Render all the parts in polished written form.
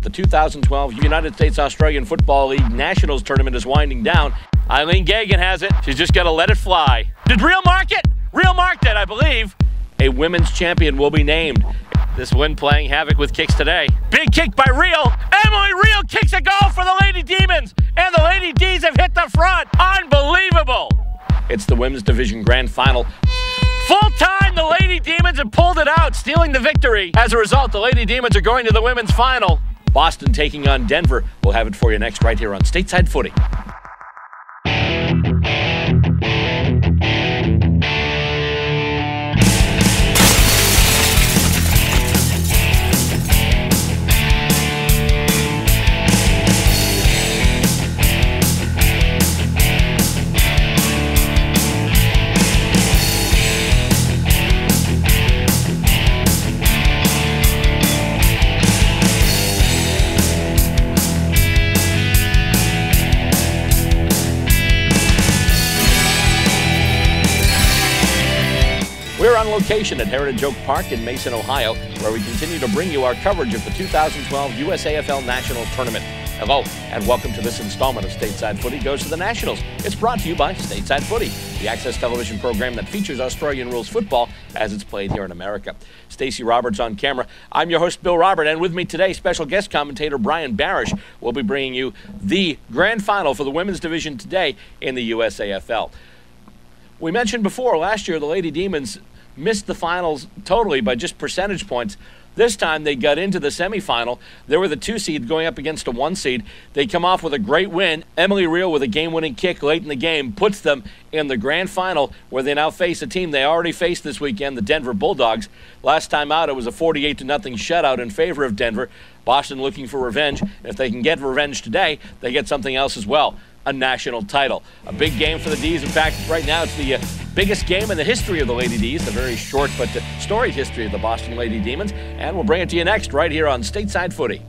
The 2012 United States Australian Football League Nationals Tournament is winding down. Eileen Gagan has it. She's just got to let it fly. Did Real mark it? Real marked it, I believe. A women's champion will be named. This win playing havoc with kicks today. Big kick by Real. Emily Real kicks a goal for the Lady Demons. And the Lady D's have hit the front. Unbelievable. It's the women's division grand final. Full time, the Lady Demons have pulled it out, stealing the victory. As a result, the Lady Demons are going to the women's final. Boston taking on Denver. We'll have it for you next right here on Stateside Footy. We're on location at Heritage Oak Park in Mason, Ohio, where we continue to bring you our coverage of the 2012 USAFL Nationals Tournament. Hello, and welcome to this installment of Stateside Footy Goes to the Nationals. It's brought to you by Stateside Footy, the access television program that features Australian rules football as it's played here in America. Stacey Roberts on camera. I'm your host, Bill Robert, and with me today, special guest commentator Brian Barrish will be bringing you the grand final for the women's division today in the USAFL. We mentioned before, last year the Lady Demons missed the finals totally by just percentage points. This time they got into the semifinal. They were the 2 seed going up against a 1 seed. They come off with a great win. Emily Real with a game-winning kick late in the game puts them in the grand final, where they now face a team they already faced this weekend, the Denver Bulldogs. Last time out it was a 48-0 shutout in favor of Denver. Boston looking for revenge. If they can get revenge today, they get something else as well. A national title. A big game for the D's. In fact, right now it's the biggest game in the history of the Lady D's, the very short but storied history of the Boston Lady Demons, and we'll bring it to you next right here on Stateside Footy.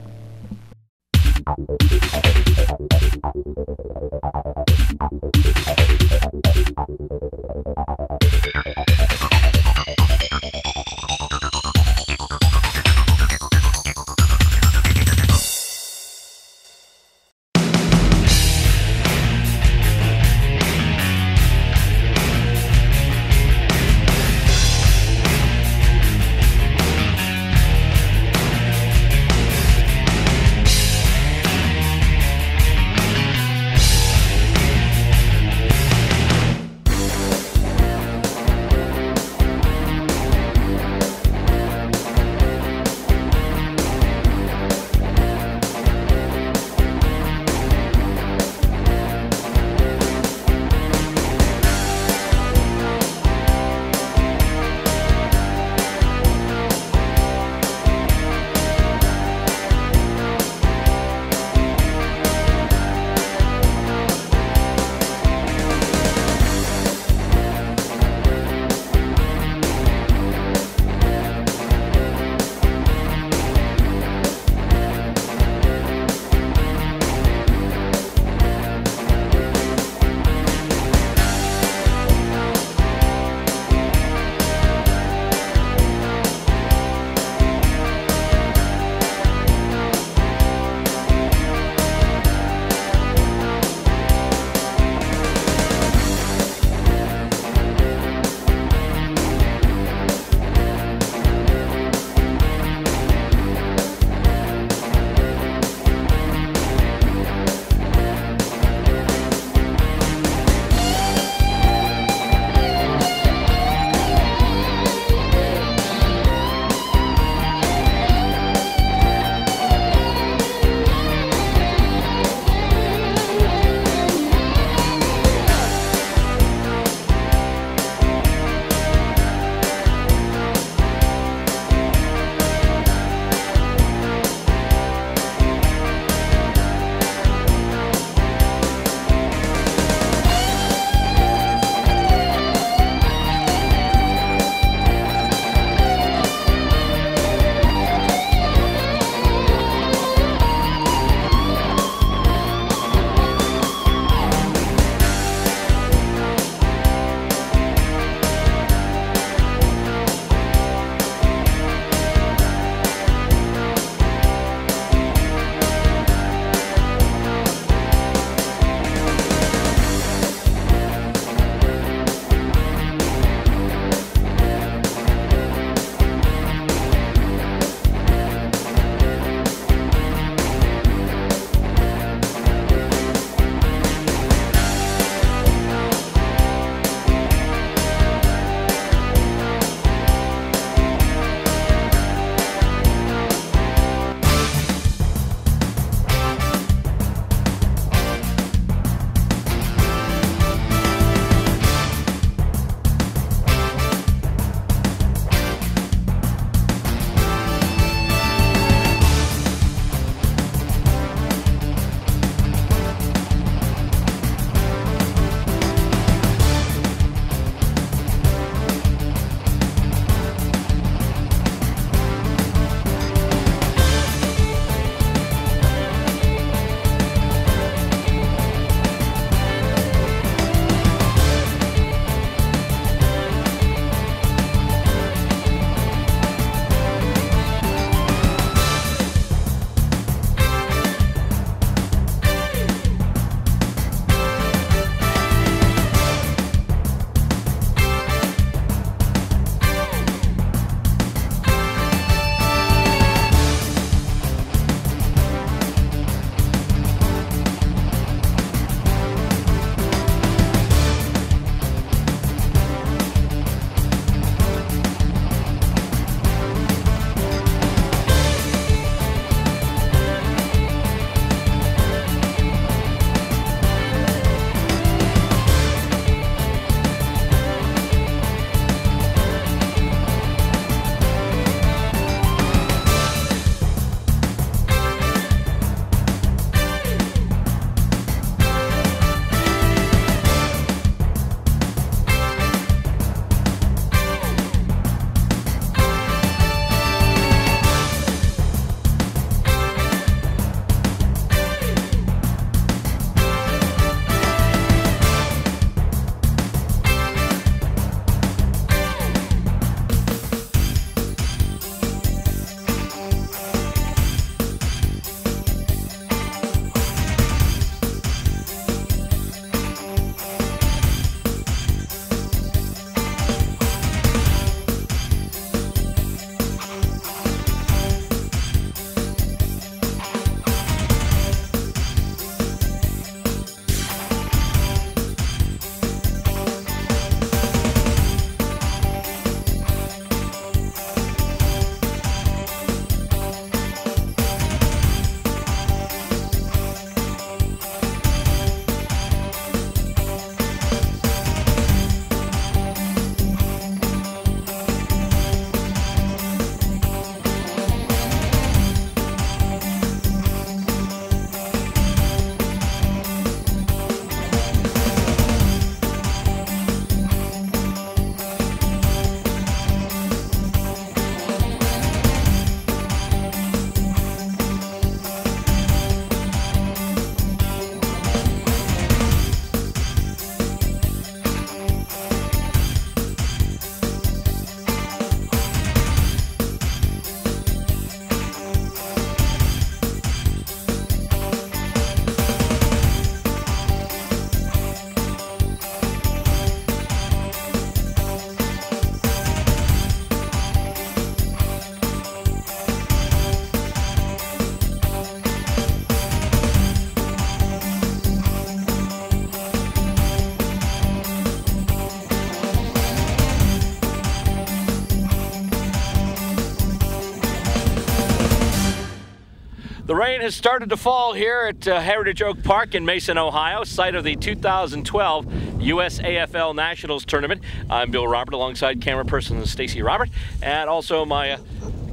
rain has started to fall here at Heritage Oak Park in Mason, Ohio, site of the 2012 USAFL Nationals Tournament. I'm Bill Robert alongside camera person Stacey Robert, and also my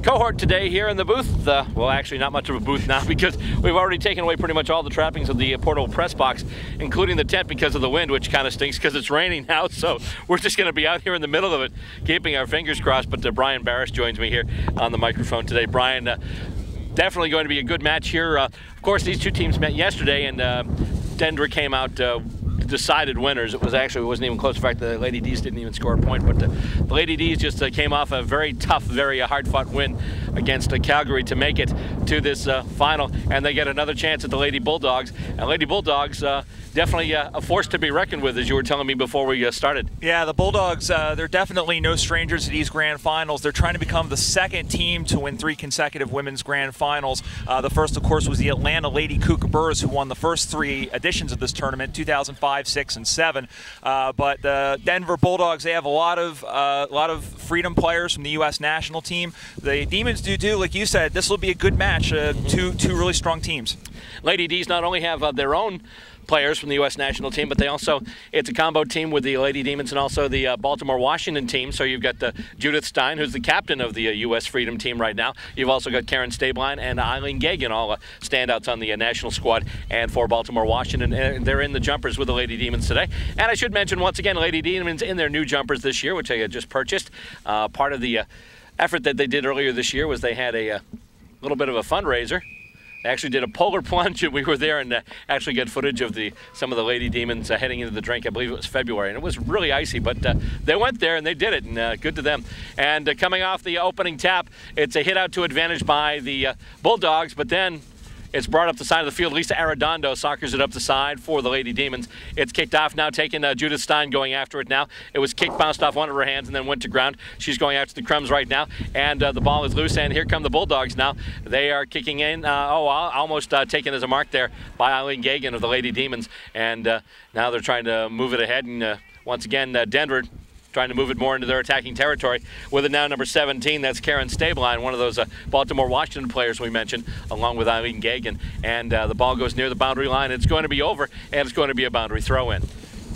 cohort today here in the booth. Well, actually not much of a booth now because we've already taken away pretty much all the trappings of the portable press box, including the tent because of the wind, which kind of stinks because it's raining now. So we're just going to be out here in the middle of it, keeping our fingers crossed. But Brian Barrish joins me here on the microphone today. Brian, definitely going to be a good match here. Of course, these two teams met yesterday, and Denver came out decided winners. It wasn't even close. In fact, the Lady D's didn't even score a point, but the Lady D's just came off a very tough, very hard-fought win against Calgary to make it to this final, and they get another chance at the Lady Bulldogs. And Lady Bulldogs definitely a force to be reckoned with, as you were telling me before we started. Yeah, the Bulldogs, they're definitely no strangers to these grand finals. They're trying to become the second team to win 3 consecutive women's grand finals. The first, of course, was the Atlanta Lady Kookaburras, who won the first 3 editions of this tournament, 2005, 6, and 7. But the Denver Bulldogs, they have a lot of freedom players from the U.S. national team. The Demons do, like you said, this will be a good match. Two really strong teams. Lady D's not only have their own players from the U.S. national team, but it's a combo team with the Lady Demons and also the Baltimore Washington team. So you've got Judith Stein, who's the captain of the U.S. Freedom team right now. You've also got Karen Stabline and Eileen Gagan, all standouts on the national squad. And for Baltimore Washington, they're in the jumpers with the Lady Demons today. And I should mention once again, Lady Demons in their new jumpers this year, which I had just purchased. Part of the effort that they did earlier this year was they had a little bit of a fundraiser. They actually did a polar plunge, and we were there and actually got footage of some of the Lady Demons heading into the drink. I believe it was February, and it was really icy, but they went there and they did it, and good to them. And coming off the opening tap, it's a hit out to advantage by the Bulldogs, but then it's brought up the side of the field. Lisa Arredondo soccers it up the side for the Lady Demons. It's kicked off now, taking Judith Stein going after it now. It was kicked, bounced off one of her hands, and then went to ground. She's going after the crumbs right now, and the ball is loose, and here come the Bulldogs now. They are kicking in, almost taken as a mark there by Eileen Gagan of the Lady Demons, and now they're trying to move it ahead, and once again, Denver trying to move it more into their attacking territory with it now number 17. That's Karen Stabline, one of those Baltimore Washington players we mentioned, along with Eileen Gagan. And the ball goes near the boundary line. It's going to be over, and it's going to be a boundary throw-in.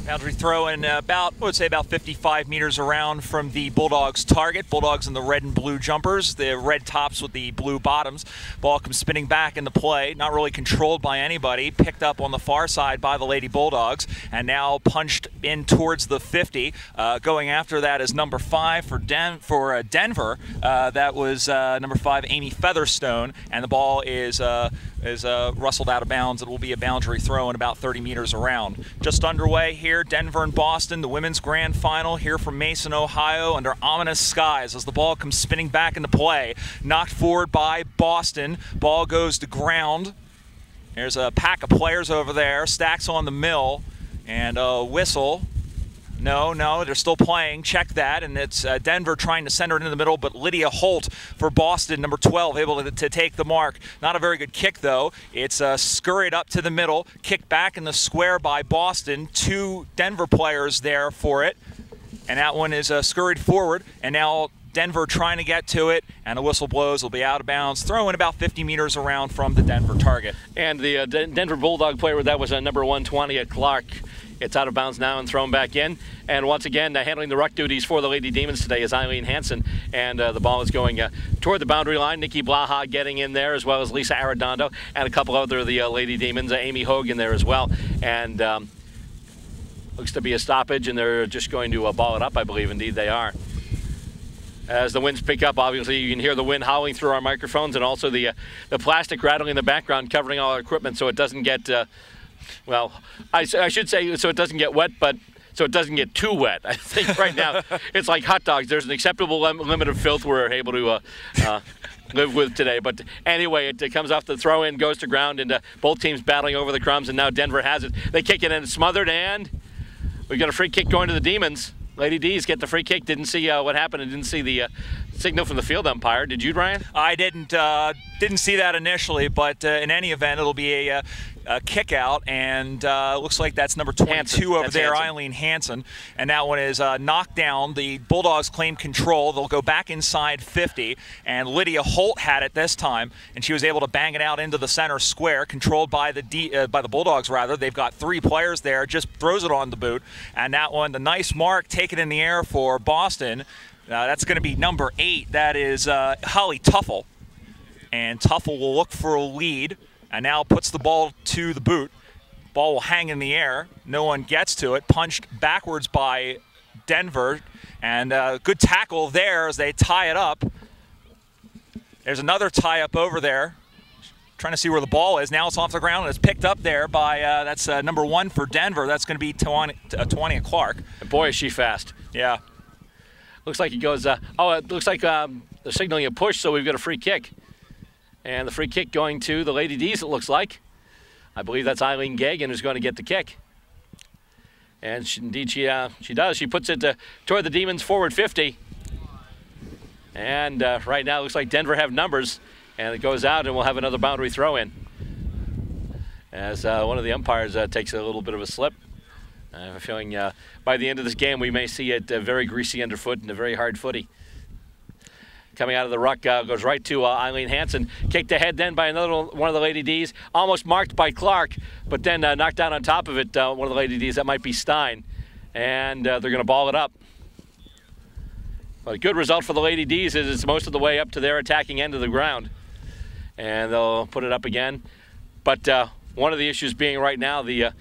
Boundary throw in about 55 meters around from the Bulldogs target. Bulldogs in the red and blue jumpers, the red tops with the blue bottoms. Ball comes spinning back into play, not really controlled by anybody, picked up on the far side by the Lady Bulldogs, and now punched in towards the 50. Going after that is number 5 for Denver. That was number 5, Amy Featherstone, and the ball is rustled out of bounds. It will be a boundary throw in about 30 meters around. Just underway here, Denver and Boston, the women's grand final here from Mason, Ohio, under ominous skies as the ball comes spinning back into play. Knocked forward by Boston. Ball goes to ground. There's a pack of players over there. Stacks on the mill, and a whistle. No, they're still playing. Check that, and it's Denver trying to center it into the middle, but Lydia Holt for Boston, number 12, able to take the mark. Not a very good kick, though. It's scurried up to the middle, kicked back in the square by Boston. 2 Denver players there for it, and that one is scurried forward, and now Denver trying to get to it, and the whistle blows. Will be out of bounds, throwing about 50 meters around from the Denver target. And the Denver Bulldog player, that was number 120 at Clark. It's out of bounds now and thrown back in. And once again, handling the ruck duties for the Lady Demons today is Eileen Hansen. And the ball is going toward the boundary line. Nikki Blaha getting in there, as well as Lisa Arredondo, and a couple other of the Lady Demons. Amy Hogan there as well. And looks to be a stoppage, and they're just going to ball it up, I believe. Indeed, they are. As the winds pick up, obviously you can hear the wind howling through our microphones, and also the plastic rattling in the background, covering all our equipment, so it doesn't get well, I should say so it doesn't get wet, but so it doesn't get too wet. I think right now it's like hot dogs. There's an acceptable limit of filth we're able to live with today. But anyway, it comes off the throw-in, goes to ground, and both teams battling over the crumbs, and now Denver has it. They kick it in, smothered, and we've got a free kick going to the Demons. Lady D's get the free kick. Didn't see what happened and didn't see the signal from the field umpire. Did you, Ryan? I didn't see that initially, but in any event, it'll be a kick out, and looks like that's number 22 Hansen. over That's there, Hansen. Eileen Hansen. And that one is knocked down. The Bulldogs claim control. They'll go back inside 50, and Lydia Holt had it this time, and she was able to bang it out into the center square, controlled by the Bulldogs, rather. They've got 3 players there, just throws it on the boot. And that one, the nice mark taken in the air for Boston. That's going to be number 8. That is Holly Tuffle. And Tuffle will look for a lead, and now puts the ball to the boot. Ball will hang in the air. No one gets to it. Punched backwards by Denver. And good tackle there as they tie it up. There's another tie-up over there. Trying to see where the ball is. Now it's off the ground, and it's picked up there by, that's number 1 for Denver. That's going to be Tawania Clark. And boy, is she fast. Yeah. Looks like he goes, it looks like they're signaling a push, so we've got a free kick. And the free kick going to the Lady D's, it looks like. I believe that's Eileen Gagan who's going to get the kick. And indeed she does. She puts it toward the Demons forward 50. And right now it looks like Denver have numbers. And it goes out, and we'll have another boundary throw in. As one of the umpires takes a little bit of a slip. I have a feeling by the end of this game we may see it very greasy underfoot and a very hard footy. Coming out of the ruck, goes right to Eileen Hansen. Kicked ahead then by another one of the Lady D's. Almost marked by Clark, but then knocked down on top of it, one of the Lady D's. That might be Stein. And they're going to ball it up. Well, a good result for the Lady D's is it's most of the way up to their attacking end of the ground. And they'll put it up again. But one of the issues being right now, the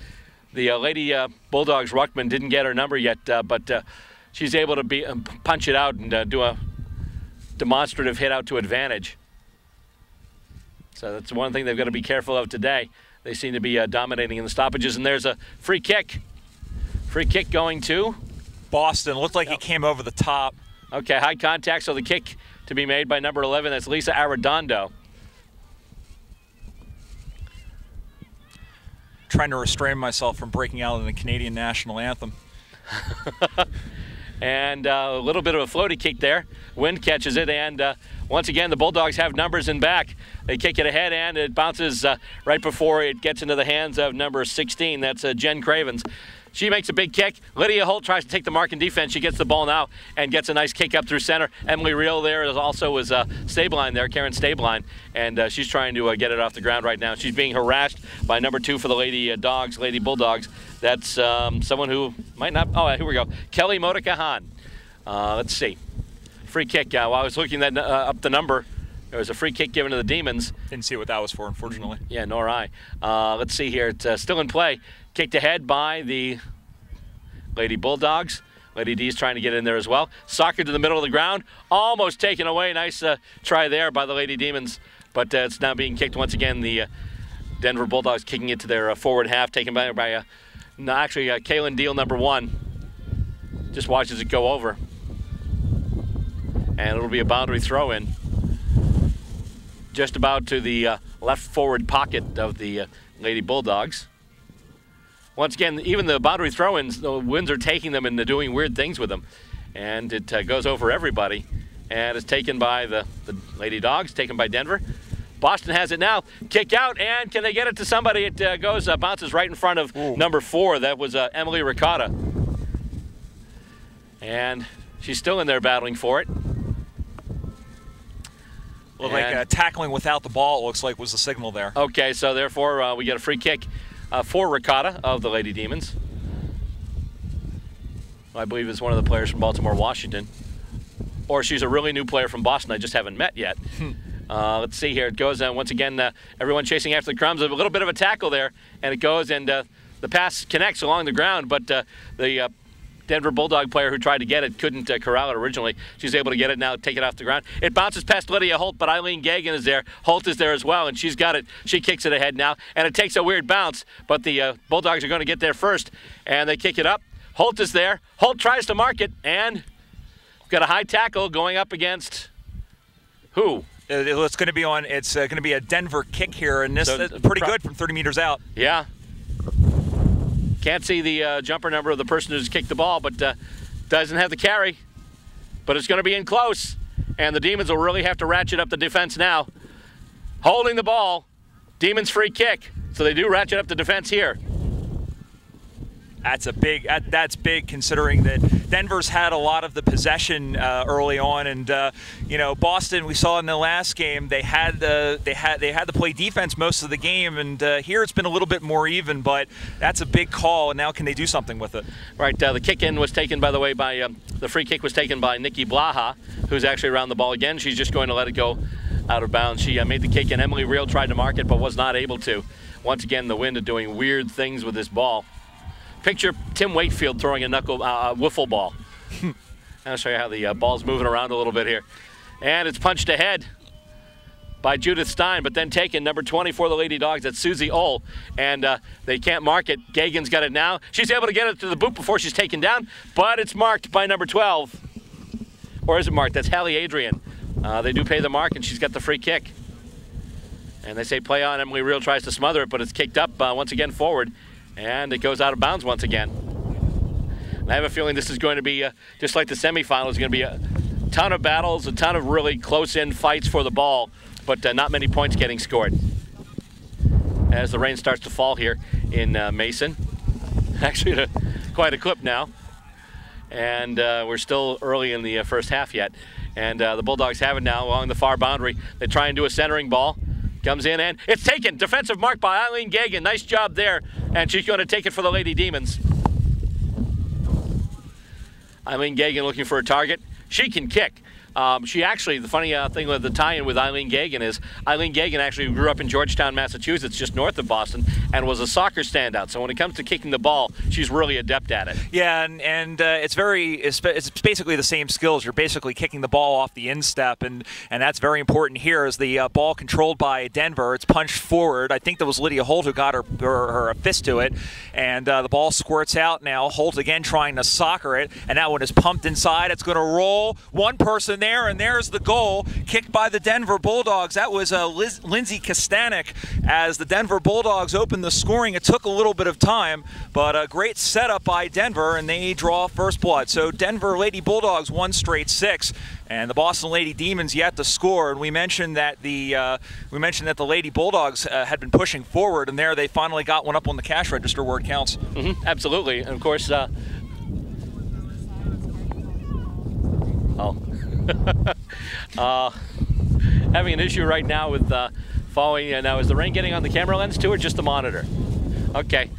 Lady Bulldogs ruckman didn't get her number yet, but she's able to punch it out and do a demonstrative hit out to advantage. So that's one thing they've got to be careful of today. They seem to be dominating in the stoppages, and there's a free kick. Free kick going to Boston. Looked like it came over the top. Okay, high contact, so the kick to be made by number 11. That's Lisa Arredondo. Trying to restrain myself from breaking out in the Canadian national anthem. And a little bit of a floaty kick there. Wind catches it, and once again the Bulldogs have numbers in back. They kick it ahead, and it bounces right before it gets into the hands of number 16. That's Jen Cravens. She makes a big kick. Lydia Holt tries to take the mark in defense. She gets the ball now and gets a nice kick up through center. Emily Reel there also was Stabline there, Karen Stabline, and she's trying to get it off the ground right now. She's being harassed by number 2 for the Lady Bulldogs. That's someone who might not. Oh, here we go. Kelly Modikahan. Let's see. Free kick. While I was looking up the number, there was a free kick given to the Demons. Didn't see what that was for, unfortunately. Yeah, nor I. Let's see here. It's still in play. Kicked ahead by the Lady Bulldogs. Lady D's trying to get in there as well. Soccer to the middle of the ground. Almost taken away. Nice try there by the Lady Demons. But it's now being kicked once again. The Denver Bulldogs kicking it to their forward half. Taken by Kaylin Deal, number 1. Just watches it go over. And it'll be a boundary throw in. Just about to the left forward pocket of the Lady Bulldogs. Once again, even the boundary throw-ins, the winds are taking them and they're doing weird things with them. And it goes over everybody. And it's taken by the Lady Dogs, taken by Denver. Boston has it now. Kick out, and can they get it to somebody? It bounces right in front of number 4. That was Emily Ricotta. And she's still in there battling for it. Looked like tackling without the ball, it looks like, was the signal there. Okay, so therefore we get a free kick for Ricotta of the Lady Demons. I believe is one of the players from Baltimore, Washington. Or she's a really new player from Boston I just haven't met yet. Let's see here. It goes, once again, everyone chasing after the crumbs. A little bit of a tackle there, and it goes, and the pass connects along the ground, but the Denver Bulldog player who tried to get it couldn't corral it originally. She's able to get it now, take it off the ground. It bounces past Lydia Holt, but Eileen Gagan is there. Holt is there as well, and she's got it. She kicks it ahead now, and it takes a weird bounce, but the Bulldogs are going to get there first, and they kick it up. Holt is there. Holt tries to mark it, and we've got a high tackle going up against who? It's going to be on. It's going to be a Denver kick here, and this is pretty good from 30 meters out. Yeah. Can't see the jumper number of the person who's kicked the ball, but doesn't have the carry. But it's going to be in close, and the Demons will really have to ratchet up the defense now. Holding the ball, Demons free kick. So they do ratchet up the defense here. That's big considering that Denver's had a lot of the possession early on, and you know, Boston, we saw in the last game, they had to play defense most of the game, and here it's been a little bit more even, but that's a big call, and now can they do something with it? Right, the kick-in was taken, by the way, by the free kick was taken by Nikki Blaha, who's actually around the ball again. She's just going to let it go out of bounds. She made the kick, and Emily Reel tried to mark it, but was not able to. Once again, the wind is doing weird things with this ball. Picture Tim Wakefield throwing a wiffle ball. I'll show you how the ball's moving around a little bit here. And it's punched ahead by Judith Stein, but then taken, number 20 for the Lady Dogs, that's Susie Ohl. And they can't mark it. Gagan's got it now. She's able to get it to the boot before she's taken down, but it's marked by number 12. Or is it marked? That's Hallie Adrian. They do pay the mark, and she's got the free kick. And they say play on. Emily Reel tries to smother it, but it's kicked up once again forward. And it goes out of bounds once again. And I have a feeling this is going to be, just like the semifinals, going to be a ton of battles, a ton of really close-in fights for the ball, but not many points getting scored. As the rain starts to fall here in Mason. Actually, at quite a clip now. And we're still early in the first half yet. And the Bulldogs have it now along the far boundary. They try and do a centering ball. Comes in and it's taken. Defensive mark by Eileen Gagan. Nice job there. And she's going to take it for the Lady Demons. Eileen Gagan looking for a target. She can kick. She actually, the funny thing with the tie-in with Eileen Gagan is Eileen Gagan actually grew up in Georgetown, Massachusetts, just north of Boston, and was a soccer standout. So when it comes to kicking the ball, she's really adept at it. Yeah, and it's basically the same skills. You're basically kicking the ball off the instep, and that's very important here. As the ball controlled by Denver, it's punched forward. I think that was Lydia Holt who got her fist to it, and the ball squirts out now. Holt again trying to soccer it, and that one is pumped inside. It's going to roll. One person there, and there's the goal, kicked by the Denver Bulldogs. That was Lindsay Kastanek as the Denver Bulldogs opened the scoring. It took a little bit of time, but a great setup by Denver, and they draw first blood. So Denver Lady Bulldogs 1 straight 6, and the Boston Lady Demons yet to score. And we mentioned that the Lady Bulldogs had been pushing forward, and there they finally got one up on the cash register where it counts. Absolutely, and of course. Having an issue right now with following. Now, is the rain getting on the camera lens too, or just the monitor? Okay,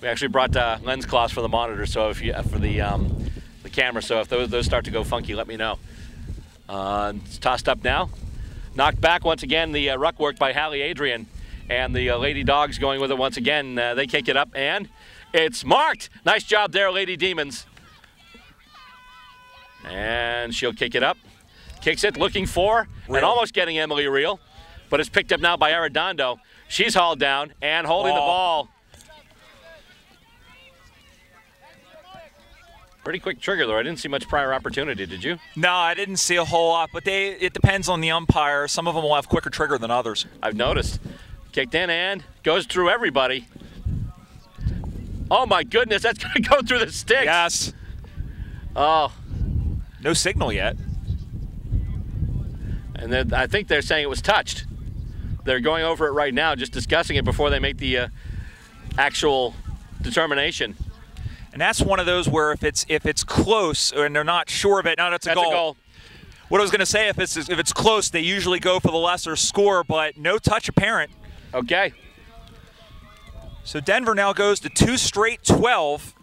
we actually brought lens cloths for the monitor, so if you for the camera. So if those start to go funky, let me know. It's tossed up now, knocked back once again. The ruck work by Hallie Adrian, and the Lady Dogs going with it once again. They kick it up, and it's marked. Nice job there, Lady Demons. And she'll kick it up. Kicks it, looking for, and almost getting Emily Reel. But it's picked up now by Arredondo. She's hauled down and holding the ball. Pretty quick trigger, though. I didn't see much prior opportunity, did you? No, I didn't see a whole lot, but it depends on the umpire. Some of them will have quicker trigger than others. I've noticed. Kicked in and goes through everybody. Oh, my goodness, that's going to go through the sticks. Yes. Oh. No signal yet. And then I think they're saying it was touched. They're going over it right now, just discussing it before they make the actual determination. And that's one of those where if it's close and they're not sure of it, no, that's a goal. What I was going to say, if it's close, they usually go for the lesser score, but no touch apparent. Okay. So Denver now goes to 2 straight 12.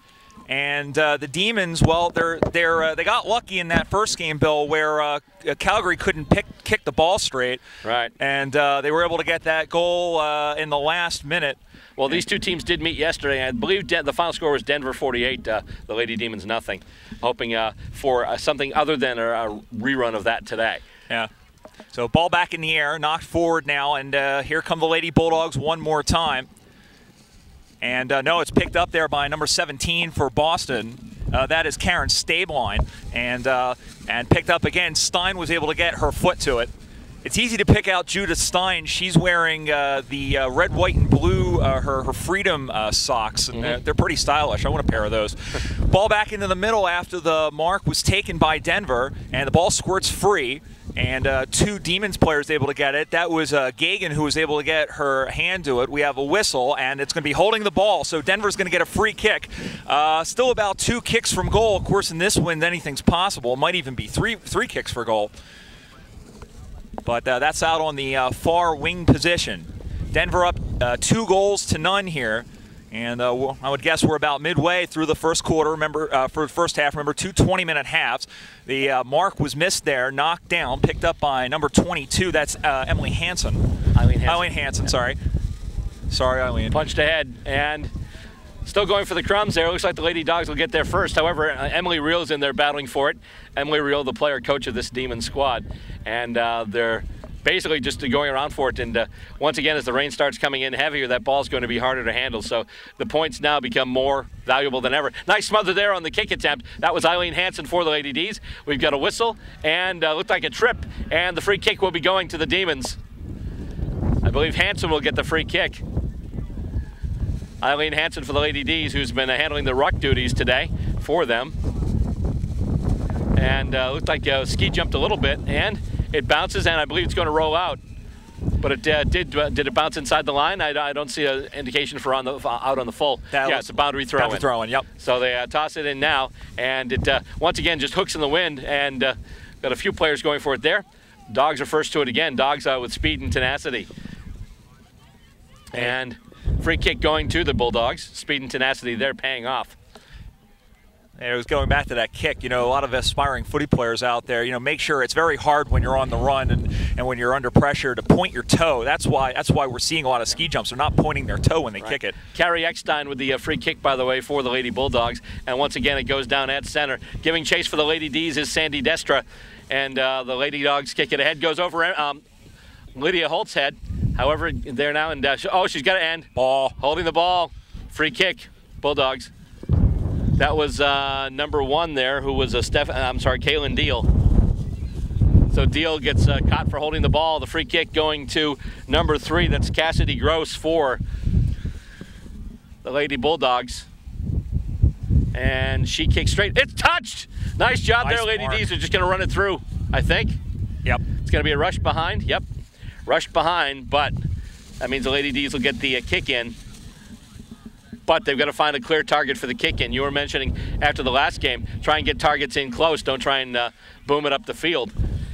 And the Demons, well, they got lucky in that first game, Bill, where Calgary couldn't kick the ball straight. Right. And they were able to get that goal in the last minute. Well, these two teams did meet yesterday. I believe the final score was Denver 48, the Lady Demons nothing. Hoping for something other than a rerun of that today. Yeah. So ball back in the air, knocked forward now, and here come the Lady Bulldogs one more time. And no, it's picked up there by number 17 for Boston. That is Karen Stabline, and picked up again. Stein was able to get her foot to it. It's easy to pick out Judith Stein. She's wearing the red, white, and blue, her Freedom socks, and they're pretty stylish. I want a pair of those. Ball back into the middle after the mark was taken by Denver, and the ball squirts free. And 2 Demons players able to get it. That was Gagan who was able to get her hand to it. We have a whistle, and it's going to be holding the ball. So Denver's going to get a free kick. Still about 2 kicks from goal. Of course, in this win, anything's possible. It might even be three kicks for goal. But that's out on the far wing position. Denver up 2-0 here. And I would guess we're about midway through the first quarter. Remember, for the first half, remember 2 20-minute halves. The mark was missed there, knocked down, picked up by number 22. That's Emily Hansen. Eileen Hansen, yeah. Sorry, Eileen. Punched ahead and still going for the crumbs there. Looks like the Lady Dogs will get there first. However, Emily Reel's in there battling for it. Emily Reel, the player coach of this Demon squad. And they're basically just going around for it, and once again, as the rain starts coming in heavier, that ball's going to be harder to handle, so the points now become more valuable than ever. Nice smother there on the kick attempt. That was Eileen Hansen for the Lady Ds. We've got a whistle, and looked like a trip, and the free kick will be going to the Demons. I believe Hansen will get the free kick. Eileen Hansen for the Lady Ds, who's been handling the ruck duties today for them. And looked like ski jumped a little bit, and it bounces, and I believe it's going to roll out. But it did it bounce inside the line? I don't see an indication for out on the full. Yeah, it's a boundary throw-in. Boundary throw-in, yep. So they toss it in now, and it once again just hooks in the wind, and got a few players going for it there. Dogs are first to it again. Dogs with speed and tenacity. And free kick going to the Bulldogs. Speed and tenacity there paying off. And it was going back to that kick. You know, a lot of aspiring footy players out there, you know, make sure it's very hard when you're on the run and when you're under pressure to point your toe. That's why we're seeing a lot of ski jumps. They're not pointing their toe when they kick it. Carrie Eckstein with the free kick, by the way, for the Lady Bulldogs. And once again, it goes down at center. Giving chase for the Lady Ds is Sandy Destra. And the Lady Dogs kick it ahead. Goes over Lydia Holt's head. However, there now. And she's got to end. Ball. Holding the ball. Free kick. Bulldogs. That was number 1 there, who was Kaylin Deal. So Deal gets caught for holding the ball. The free kick going to number 3. That's Cassidy Gross for the Lady Bulldogs. And she kicks straight. It's touched! Nice job there, Lady Ds. Are just going to run it through, I think. Yep. It's going to be a rush behind. Yep. Rush behind, but that means the Lady Ds will get the kick in. But they've got to find a clear target for the kick in. You were mentioning after the last game, try and get targets in close. Don't try and boom it up the field.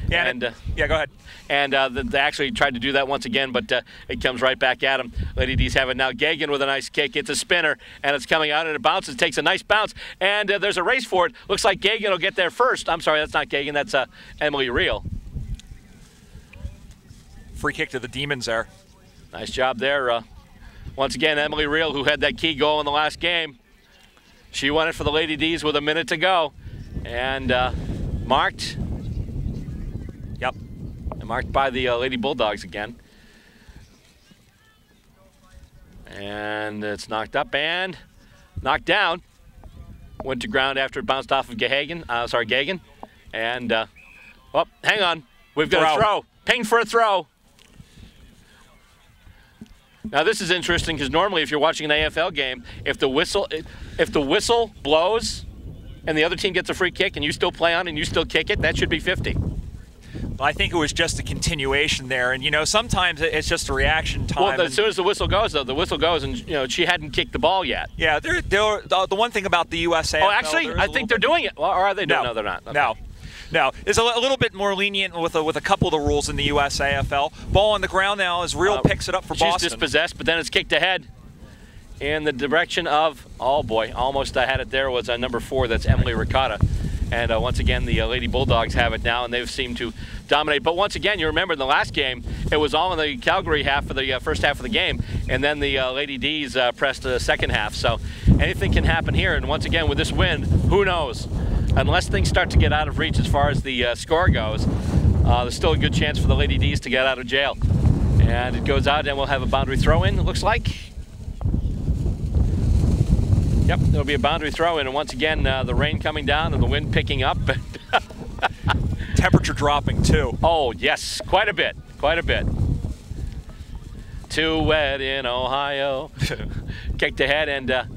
Yeah, yeah, go ahead. And they actually tried to do that once again, but it comes right back at them. Lady D's have it now. Gagan with a nice kick. It's a spinner, and it's coming out, and it bounces. Takes a nice bounce, and there's a race for it. Looks like Gagan will get there first. I'm sorry, that's not Gagan. That's Emily Reel. Free kick to the Demons there. Nice job there. Once again, Emily Reel, who had that key goal in the last game. She won it for the Lady Ds with a minute to go. And marked. Yep. And marked by the Lady Bulldogs again. And it's knocked up and knocked down. Went to ground after it bounced off of Gagan. And, hang on. We've got a throw. Ping for a throw. Now this is interesting because normally if you're watching an AFL game, if the whistle blows and the other team gets a free kick and you still play on and you still kick it, that should be 50. I think it was just a continuation there, and you know sometimes it's just a reaction time. Well, as soon as the whistle goes, though, the whistle goes, and you know she hadn't kicked the ball yet. Yeah, the one thing about the U.S.A. Oh, actually, I think they're doing it. Well, or are they? No, they're not. Okay. No, it's a little bit more lenient with a couple of the rules in the USAFL. Ball on the ground now as Real picks it up for Boston. She's dispossessed, but then it's kicked ahead in the direction of, oh boy, almost I had it there, was number 4, that's Emily Ricotta. And once again, the Lady Bulldogs have it now, and they've seemed to dominate. But once again, you remember in the last game, it was all in the Calgary half for the first half of the game, and then the Lady Ds pressed the second half. So anything can happen here, and once again, with this win, who knows? Unless things start to get out of reach as far as the score goes, there's still a good chance for the Lady Ds to get out of jail. And it goes out, and we'll have a boundary throw-in, it looks like. Yep, there'll be a boundary throw-in, and once again, the rain coming down and the wind picking up. Temperature dropping, too. Oh, yes, quite a bit, quite a bit. Too wet in Ohio. Kicked ahead, and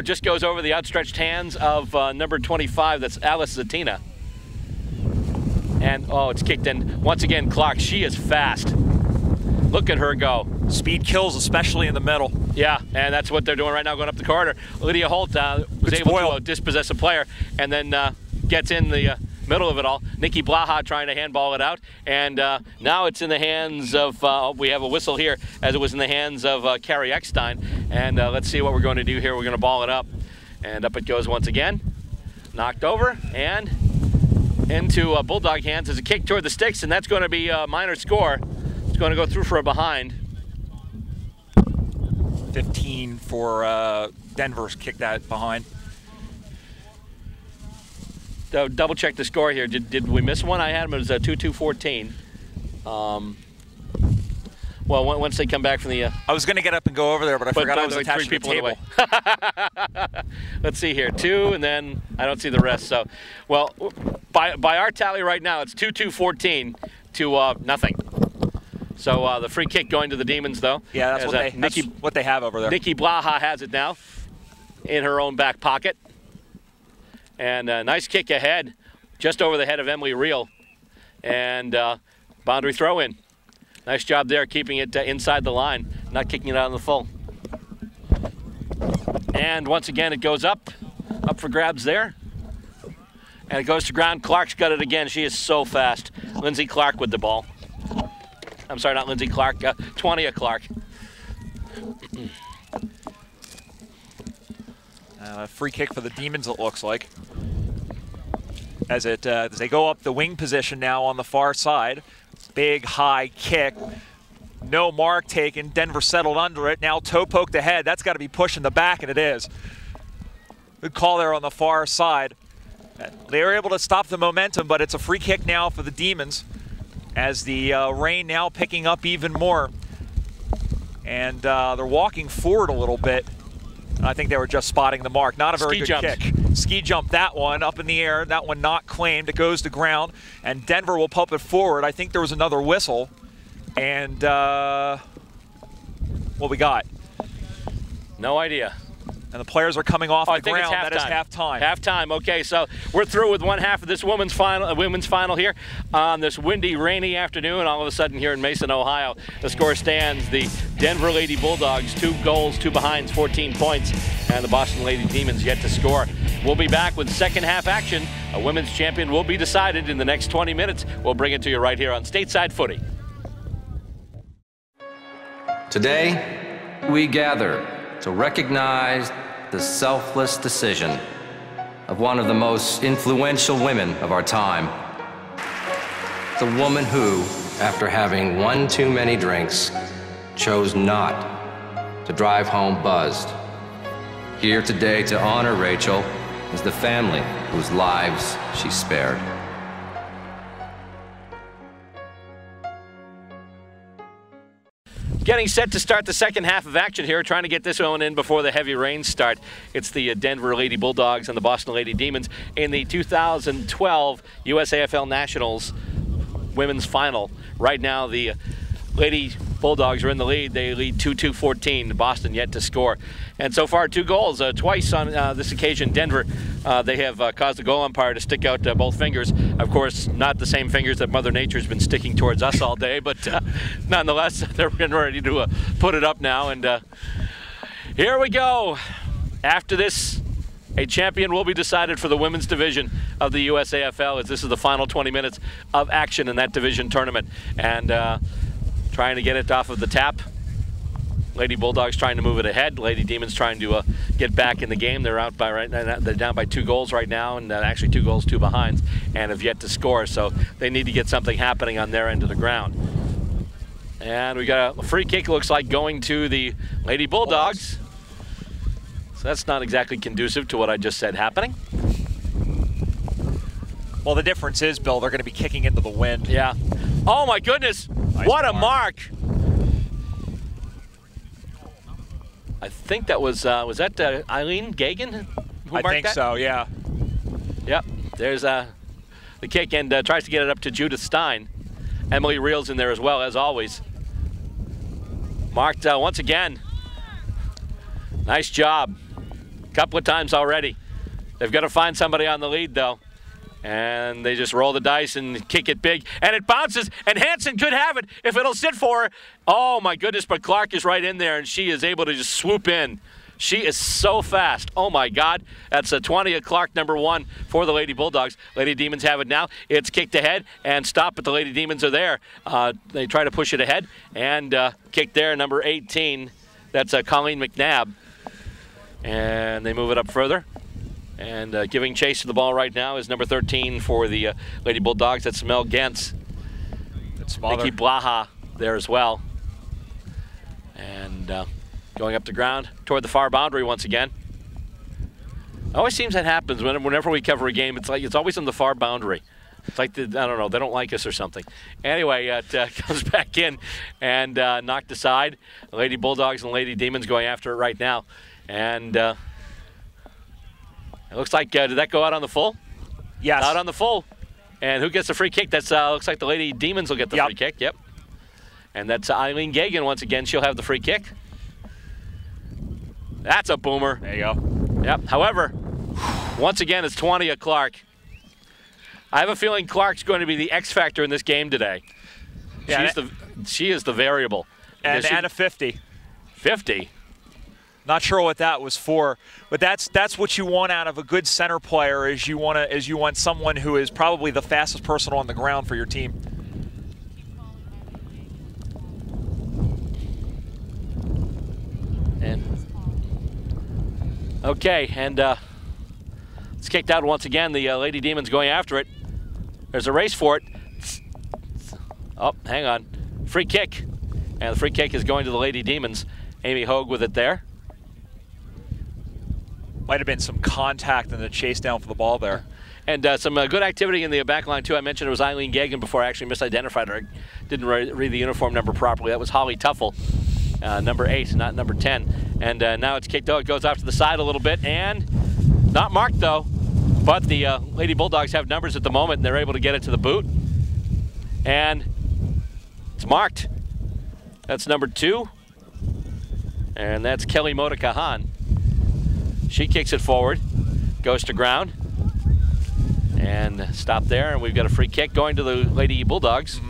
just goes over the outstretched hands of number 25, that's Alice Zatina. And, oh, it's kicked in. Once again, Clark, she is fast. Look at her go. Speed kills, especially in the middle. Yeah, and that's what they're doing right now, going up the corridor. Lydia Holt was able to dispossess a player and then gets in the middle of it all. Nikki Blaha trying to handball it out. And now it's in the hands of, we have a whistle here, as it was in the hands of Carrie Eckstein. And let's see what we're going to do here. We're going to ball it up. And up it goes once again. Knocked over and into Bulldog hands as a kick toward the sticks, and that's going to be a minor score. It's going to go through for a behind. 15 for Denver's kick that behind. Double check the score here. Did we miss one? I had them. It was 2-2-14. Well, once they come back from the... I was going to get up and go over there, but I forgot I was attached to the table. Let's see here. 2, and then I don't see the rest. So, well, by our tally right now, it's 2-2-14 to nothing. So the free kick going to the Demons, though. Yeah, that's what they have over there. Nikki Blaha has it now in her own back pocket. And a nice kick ahead, just over the head of Emily Reel. And boundary throw in. Nice job there, keeping it inside the line, not kicking it out in the full. And once again, it goes up for grabs there. And it goes to ground. Clark's got it again. She is so fast. Lindsay Clark with the ball. I'm sorry, not Lindsay Clark, Twania Clark. Free kick for the Demons, it looks like. As they go up the wing position now on the far side. Big high kick, no mark taken. Denver settled under it. Now toe poked ahead. That's got to be pushing the back, and it is. Good call there on the far side. They were able to stop the momentum, but it's a free kick now for the Demons as the rain now picking up even more. And they're walking forward a little bit. I think they were just spotting the mark. Not a very good kick. Ski jump, that one up in the air. That one not claimed. It goes to ground, and Denver will pump it forward. I think there was another whistle. And what we got? No idea. And the players are coming off the ground. That is halftime. Halftime. Okay, so we're through with one half of this women's final here on this windy, rainy afternoon. All of a sudden here in Mason, Ohio, the score stands: the Denver Lady Bulldogs 2 goals, 2 behinds, 14 points, and the Boston Lady Demons yet to score. We'll be back with second half action. A women's champion will be decided in the next 20 minutes. We'll bring it to you right here on Stateside Footy. Today, we gather to recognize the selfless decision of one of the most influential women of our time. The woman who, after having one too many drinks, chose not to drive home buzzed. Here today to honor Rachel is the family whose lives she spared. Getting set to start the second half of action here, trying to get this one in before the heavy rains start. It's the Denver Lady Bulldogs and the Boston Lady Demons in the 2012 USAFL Nationals Women's Final. Right now, the Lady Bulldogs are in the lead. They lead 2-2-14. Boston yet to score. And so far, 2 goals. Twice on this occasion, Denver, they have caused the goal umpire to stick out both fingers. Of course, not the same fingers that Mother Nature's been sticking towards us all day, but nonetheless, they're ready to put it up now. And here we go. After this, a champion will be decided for the women's division of the USAFL, as this is the final 20 minutes of action in that division tournament. And trying to get it off of the tap. Lady Bulldogs trying to move it ahead. Lady Demons trying to get back in the game. They're out by they're down by 2 goals right now, and actually 2 goals, 2 behinds, and have yet to score. So they need to get something happening on their end of the ground. And we got a free kick. Looks like going to the Lady Bulldogs. So that's not exactly conducive to what I just said happening. Well, the difference is, Bill, they're going to be kicking into the wind. Yeah. Oh my goodness! Nice what a mark! I think that was that Eileen Gagan who marked that? I think so, yeah. Yep, there's the kick, and tries to get it up to Judith Stein. Emily Reel's in there as well, as always. Marked once again. Nice job. A couple of times already. They've got to find somebody on the lead, though. And they just roll the dice and kick it big. And it bounces, and Hansen could have it if it'll sit for her. Oh, my goodness, but Clark is right in there, and she is able to just swoop in. She is so fast. Oh, my God. That's a 20 of Clark, number 1 for the Lady Bulldogs. Lady Demons have it now. It's kicked ahead and stopped, but the Lady Demons are there. They try to push it ahead and kick there, number 18. That's Colleen McNabb. And they move it up further. And giving chase to the ball right now is number 13 for the Lady Bulldogs. That's Mel Gentz. That's Nikki Blaha there as well. And going up the ground toward the far boundary once again. It always seems that happens whenever we cover a game. It's always on the far boundary. It's like, I don't know, they don't like us or something. Anyway, it comes back in and knocked aside. The Lady Bulldogs and Lady Demons going after it right now. And it looks like, did that go out on the full? Yes. Out on the full. And who gets the free kick? That's looks like the Lady Demons will get the free kick. Yep. And that's Eileen Gagan once again. She'll have the free kick. That's a boomer. There you go. Yep. However, once again, it's 20 of Clark. I have a feeling Clark's going to be the X factor in this game today. Yeah, she is the variable. And a 50. 50? Not sure what that was for, but that's what you want out of a good center player. Is you want someone who is probably the fastest person on the ground for your team. And okay, and it's kicked out once again. The Lady Demons going after it. There's a race for it. Oh, hang on. Free kick, and the free kick is going to the Lady Demons. Amy Hogue with it there. Might have been some contact in the chase down for the ball there. And some good activity in the back line, too. I mentioned it was Eileen Gagan before I actually misidentified her. I didn't read the uniform number properly. That was Holly Tuffle, number 8, not number 10. And now it's kicked out. It goes off to the side a little bit. And not marked, though. But the Lady Bulldogs have numbers at the moment, and they're able to get it to the boot. And it's marked. That's number 2. And that's Kelly Modekahan. She kicks it forward, goes to ground, and stop there. And we've got a free kick going to the Lady Bulldogs.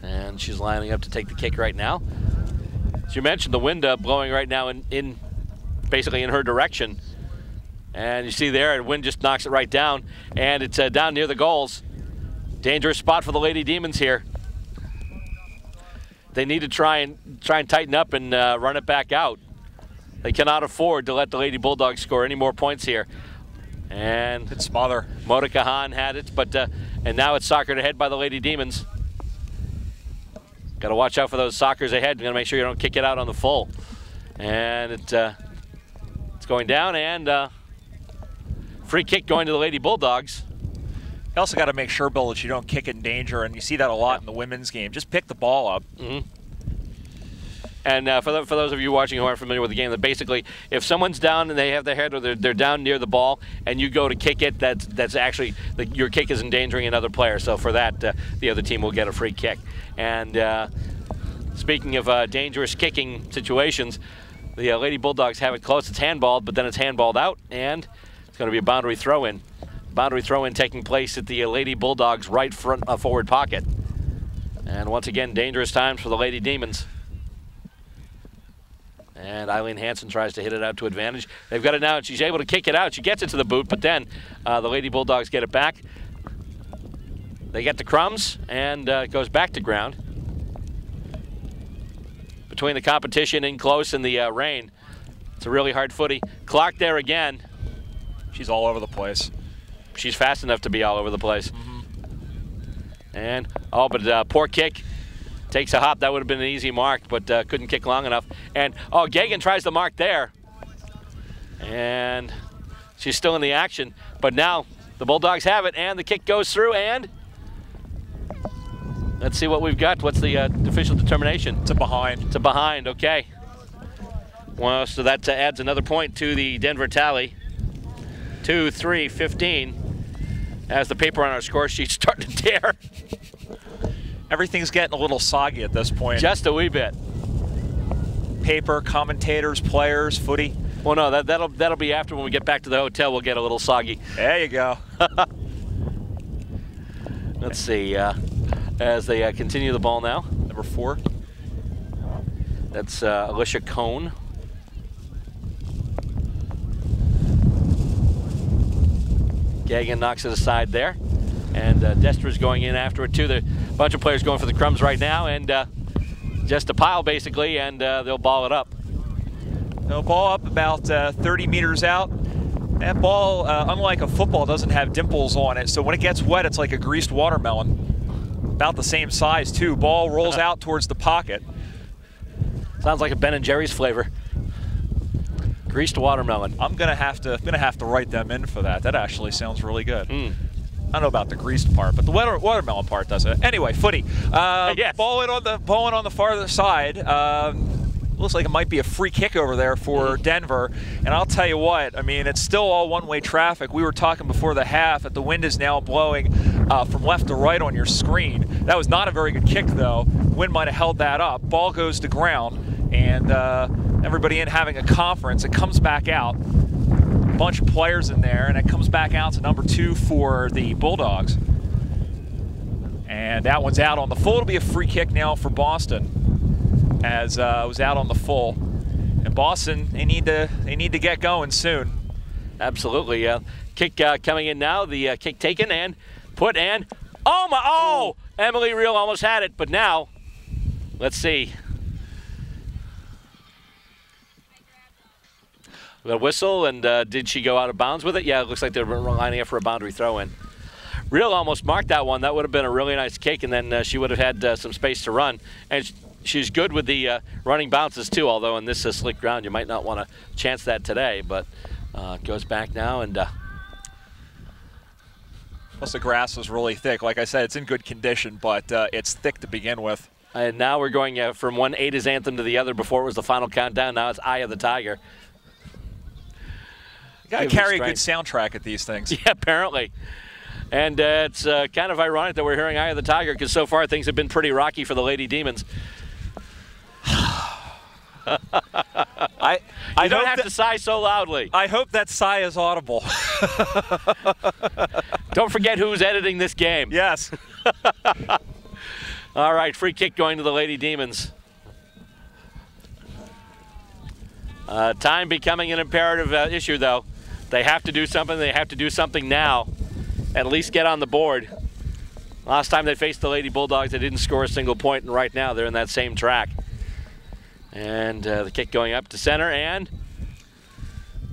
And she's lining up to take the kick right now. As you mentioned, the wind blowing right now in basically in her direction. And you see there, the wind just knocks it right down, and it's down near the goals. Dangerous spot for the Lady Demons here. They need to try and tighten up and run it back out. They cannot afford to let the Lady Bulldogs score any more points here. And it's smother. Modekahan had it, but and now it's soccered ahead by the Lady Demons. Got to watch out for those soccers ahead. Got to make sure you don't kick it out on the full. And it's going down, and free kick going to the Lady Bulldogs. You also got to make sure, Bill, that you don't kick it in danger, and you see that a lot in the women's game. Just pick the ball up. And for those of you watching who aren't familiar with the game, that basically, if someone's down and they have their head or they're down near the ball, and you go to kick it, that's actually your kick is endangering another player. So for that, the other team will get a free kick. And speaking of dangerous kicking situations, the Lady Bulldogs have it close. It's handballed, but then it's handballed out, and it's going to be a boundary throw-in. Boundary throw-in taking place at the Lady Bulldogs' right front forward pocket. And once again, dangerous times for the Lady Demons. And Eileen Hansen tries to hit it out to advantage. They've got it now, and she's able to kick it out. She gets it to the boot, but then the Lady Bulldogs get it back. They get the crumbs, and it goes back to ground. Between the competition in close and the rain, it's a really hard footy. Clark there again. She's all over the place. She's fast enough to be all over the place. And, but poor kick. Takes a hop. That would have been an easy mark, but couldn't kick long enough. And, Gagan tries the mark there. And she's still in the action. But now the Bulldogs have it, and the kick goes through, and let's see what we've got. What's the official determination? It's a behind. It's a behind, okay. Well, so that adds another point to the Denver tally. 2-3-15. As the paper on our score sheet's starting to tear. Everything's getting a little soggy at this point. Just a wee bit. Paper, commentators, players, footy. Well, no, that'll be after when we get back to the hotel. We'll get a little soggy. There you go. Let's see. As they continue the ball now. Number 4. That's Alicia Cohn. Gagan knocks it aside there. And Destra's going in after it, too. There a bunch of players going for the crumbs right now. And just a pile, basically, and they'll ball it up. They'll ball up about 30 meters out. That ball, unlike a football, doesn't have dimples on it. So when it gets wet, it's like a greased watermelon. About the same size, too. Ball rolls out towards the pocket. Sounds like a Ben & Jerry's flavor. Greased watermelon. I'm gonna have to write them in for that. That actually sounds really good. Mm. I don't know about the greased part, but the watermelon part does it. Anyway, footy. Yes. Ball in on the farther side. Looks like it might be a free kick over there for Denver. And I'll tell you what, I mean, it's still all one-way traffic. We were talking before the half that the wind is now blowing from left to right on your screen. That was not a very good kick, though. Wind might have held that up. Ball goes to ground, and everybody in having a conference. It comes back out. A bunch of players in there, and it comes back out to number 2 for the Bulldogs. And that one's out on the full. It'll be a free kick now for Boston, as it was out on the full. And Boston, they need to get going soon. Absolutely. Kick coming in now. The kick taken and put and oh my! Oh, Emily Reel almost had it, but now let's see. The whistle, and did she go out of bounds with it? Yeah, it looks like they're lining up for a boundary throw in. Reel almost marked that one. That would have been a really nice kick, and then she would have had some space to run. And she's good with the running bounces too, although in this slick ground you might not want to chance that today, but it goes back now. And plus the grass was really thick. Like I said, it's in good condition, but it's thick to begin with. And now we're going from one Ada's anthem to the other. Before it was the final countdown, now it's Eye of the Tiger. You gotta carry a good soundtrack at these things. Yeah, apparently. And it's kind of ironic that we're hearing Eye of the Tiger, because so far things have been pretty rocky for the Lady Demons. You don't have to sigh so loudly. I hope that sigh is audible. Don't forget who's editing this game. Yes. All right, free kick going to the Lady Demons. Time becoming an imperative issue, though. They have to do something. They have to do something now. At least get on the board. Last time they faced the Lady Bulldogs, they didn't score a single point, and right now they're in that same track. And the kick going up to center, and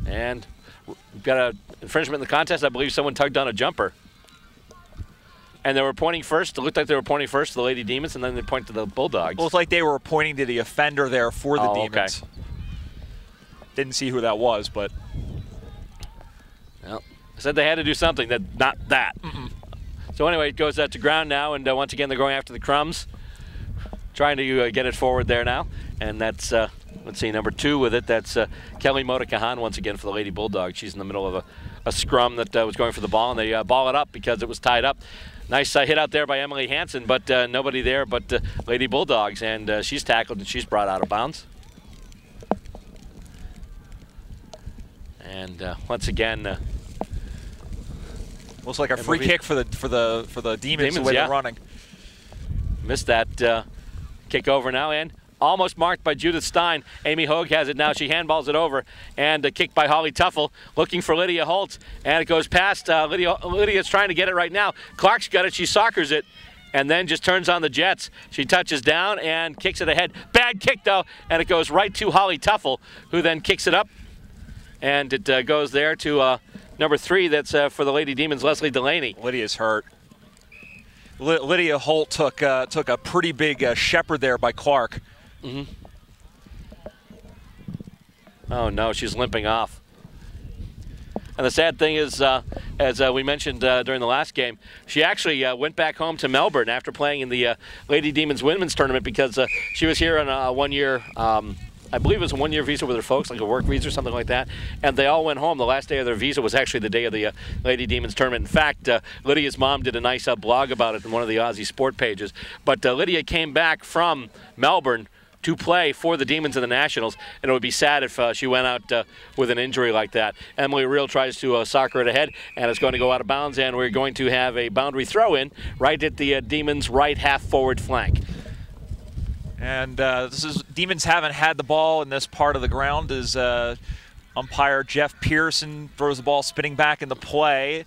we've got an infringement in the contest. I believe someone tugged on a jumper. And they were pointing first. It looked like they were pointing first to the Lady Demons, and then they point to the Bulldogs. Well, it's like they were pointing to the offender there for the Demons. Okay. Didn't see who that was, but... Well, I said they had to do something, not that. So anyway, it goes to ground now, and once again they're going after the crumbs. Trying to get it forward there now. And that's, let's see, number 2 with it. That's Kelly Mota-Kahan once again for the Lady Bulldogs. She's in the middle of a scrum that was going for the ball, and they ball it up because it was tied up. Nice hit out there by Emily Hansen, but nobody there but Lady Bulldogs. And she's tackled and she's brought out of bounds. And once again, looks like a free kick for the Demons the way they're running. Missed that kick over now, and almost marked by Judith Stein. Amy Hogue has it now. She handballs it over, and a kick by Holly Tuffle, looking for Lydia Holtz, and it goes past. Lydia's trying to get it right now. Clark's got it. She soccers it, and then just turns on the jets. She touches down and kicks it ahead. Bad kick, though, and it goes right to Holly Tuffle, who then kicks it up, and it goes there to number 3. That's for the Lady Demons, Leslie Delaney. Lydia's hurt. Lydia Holt took a pretty big shepherd there by Clark. Oh no, she's limping off. And the sad thing is, as we mentioned during the last game, she actually went back home to Melbourne after playing in the Lady Demons Women's Tournament, because she was here on a one-year I believe it was a one-year visa with their folks, like a work visa or something like that, and they all went home. The last day of their visa was actually the day of the Lady Demons tournament. In fact, Lydia's mom did a nice blog about it in one of the Aussie sport pages. But Lydia came back from Melbourne to play for the Demons and the Nationals, and it would be sad if she went out with an injury like that. Emily Reel tries to soccer it ahead, and it's going to go out of bounds, and we're going to have a boundary throw-in right at the Demons' right half-forward flank. And Demons haven't had the ball in this part of the ground as umpire Jeff Pearson throws the ball spinning back into play.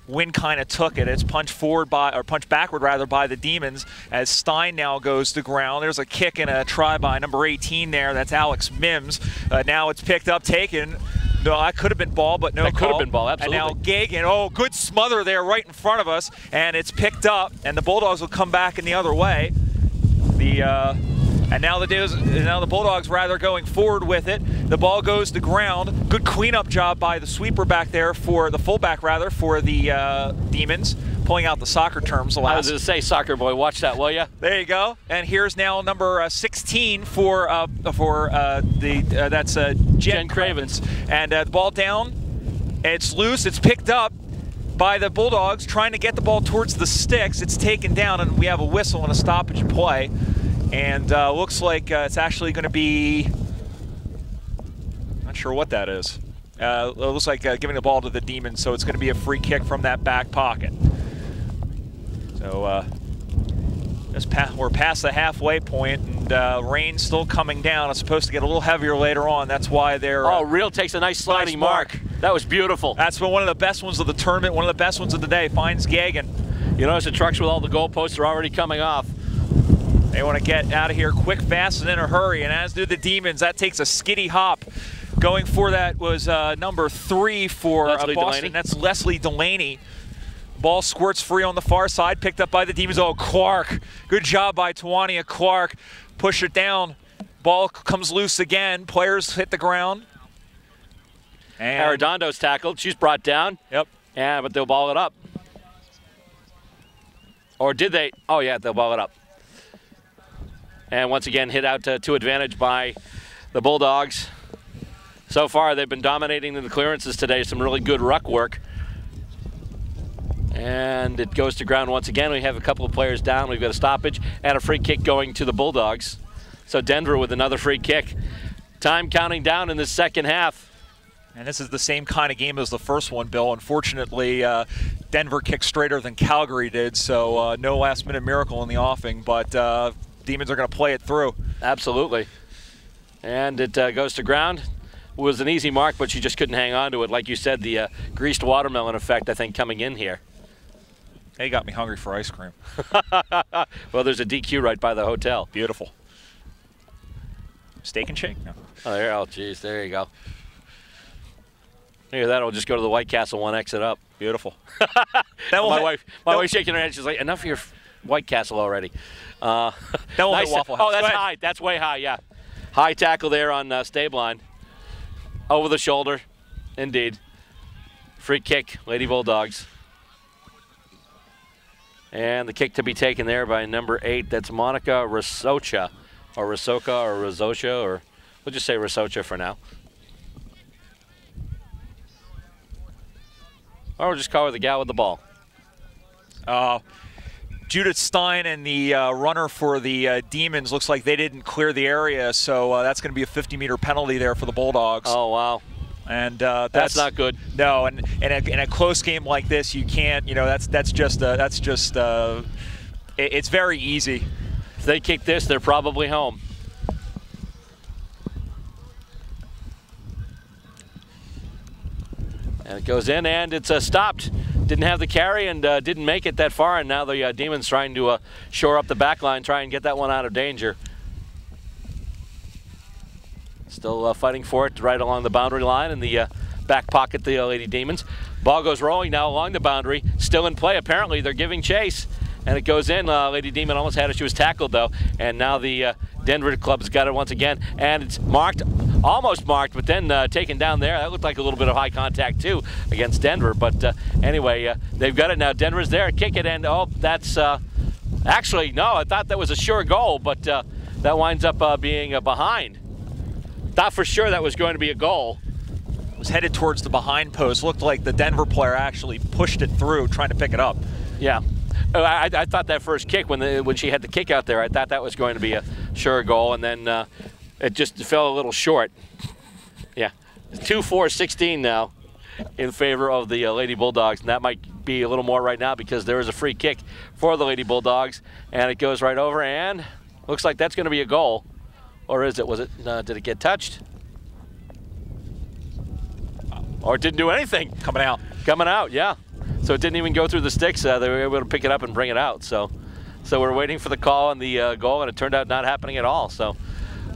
Wind kind of took it. It's punched backward rather by the Demons as Stein now goes to ground. There's a kick and a try by number 18 there. That's Alex Mims. Now it's picked up, taken. No, that could have been ball, but no call. That could have been ball, absolutely. And now Gagan, oh, good smother there right in front of us, and it's picked up, and the Bulldogs will come back in the other way. And now the Bulldogs rather going forward with it. The ball goes to ground. Good cleanup job by the sweeper back there, for the fullback rather, for the Demons, pulling out the soccer terms. I was going to say, soccer boy, watch that, will you? There you go. And here's now number 16 that's Jen Cravens. And the ball down. It's loose. It's picked up by the Bulldogs, trying to get the ball towards the sticks. It's taken down, and we have a whistle and a stoppage play. And looks like it's actually going to be, not sure what that is. It looks like giving the ball to the Demons, so it's going to be a free kick from that back pocket. So we're past the halfway point, and rain's still coming down. It's supposed to get a little heavier later on. That's why they're... Reel takes a nice sliding mark. That was beautiful. That's been one of the best ones of the tournament, one of the best ones of the day. Finds Gagan. You notice the trucks with all the goalposts are already coming off. They want to get out of here quick, fast, and in a hurry, and as do the Demons. That takes a skiddy hop. Going for that was number 3 for Boston. Delaney. That's Leslie Delaney. Ball squirts free on the far side, picked up by the Demons. Oh, Clark. Good job by Tawania Clark. Push it down. Ball comes loose again. Players hit the ground. And Arredondo's tackled. She's brought down. Yep. Yeah, but they'll ball it up. Or did they? Oh, yeah, they'll ball it up. And once again, hit out to advantage by the Bulldogs. So far, they've been dominating in the clearances today. Some really good ruck work. And it goes to ground once again. We have a couple of players down. We've got a stoppage and a free kick going to the Bulldogs. So Denver with another free kick. Time counting down in the second half. And this is the same kind of game as the first one, Bill. Unfortunately, Denver kicked straighter than Calgary did, so no last-minute miracle in the offing. But Demons are going to play it through. Absolutely. And it goes to ground. It was an easy mark, but she just couldn't hang on to it. Like you said, the greased watermelon effect, I think, coming in here. Hey, got me hungry for ice cream. Well, there's a DQ right by the hotel. Beautiful. Steak and shake? No. Oh, geez, there you go. Maybe that'll just go to the White Castle one exit up. Beautiful. My wife shaking her head. She's like, enough of your White Castle already. That will nice. hit Waffle House. Oh, that's high. That's way high, yeah. High tackle there on Stabline. Over the shoulder, indeed. Free kick, Lady Bulldogs. And the kick to be taken there by number 8. That's Monica Rasocha, or Rasoka, or Razosha, or we'll just say Rasocha for now. Or we'll just call her the gal with the ball. Judith Stein and the runner for the Demons looks like they didn't clear the area, so that's going to be a 50-meter penalty there for the Bulldogs. Oh, wow. And that's not good. No, and in a close game like this, you can't. You know, it's very easy. If they kick this, they're probably home. And it goes in, and it's stopped. Didn't have the carry and didn't make it that far, and now the Demons trying to shore up the back line, try and get that one out of danger. Still fighting for it right along the boundary line in the back pocket, the Lady Demons. Ball goes rolling now along the boundary, still in play. Apparently they're giving chase, and it goes in. Lady Demon almost had it. She was tackled, though, and now the Denver club's got it once again, and it's marked, almost marked, but then taken down there. That looked like a little bit of high contact, too, against Denver, but anyway, they've got it now. Denver's there, kick it, and that's actually, no, I thought that was a sure goal, but that winds up being behind. thought for sure that was going to be a goal. Was headed towards the behind post. Looked like the Denver player actually pushed it through, trying to pick it up. Yeah. I thought that first kick, when she had the kick out there, I thought that was going to be a sure goal, and then it just fell a little short. Yeah. 2-4-16 now in favor of the Lady Bulldogs, and that might be a little more right now because there is a free kick for the Lady Bulldogs, and it goes right over, and looks like that's going to be a goal. Or is it? Was it? Did it get touched? Or it didn't do anything. Coming out. Coming out, yeah. So it didn't even go through the sticks. They were able to pick it up and bring it out. So we're waiting for the call on the goal, and it turned out not happening at all. So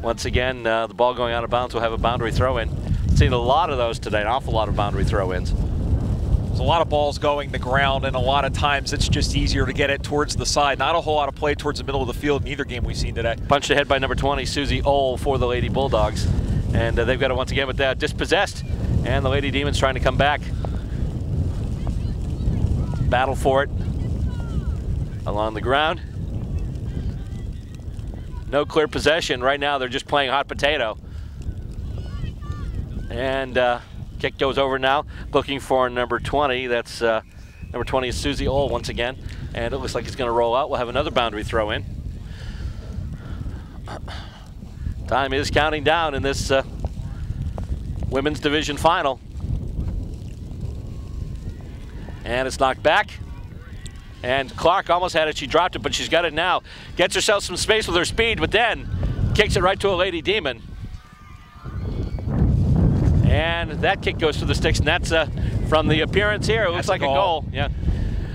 once again, the ball going out of bounds will have a boundary throw-in. Seen a lot of those today, an awful lot of boundary throw-ins. There's a lot of balls going to ground, and a lot of times it's just easier to get it towards the side. Not a whole lot of play towards the middle of the field in either game we've seen today. Punched ahead by number 20, Susie Ohl for the Lady Bulldogs. And they've got it once again with dispossessed. And the Lady Demons trying to come back. Battle for it along the ground. No clear possession. Right now they're just playing hot potato. And kick goes over now, looking for number 20. That's number 20 is Susie Ohl once again. And it looks like it's going to roll out. We'll have another boundary throw in. Time is counting down in this women's division final. And it's knocked back. And Clark almost had it. She dropped it, but she's got it now. Gets herself some space with her speed, but then kicks it right to a Lady Demon. And that kick goes to the sticks, and that's from the appearance here. It looks like a goal. Yeah.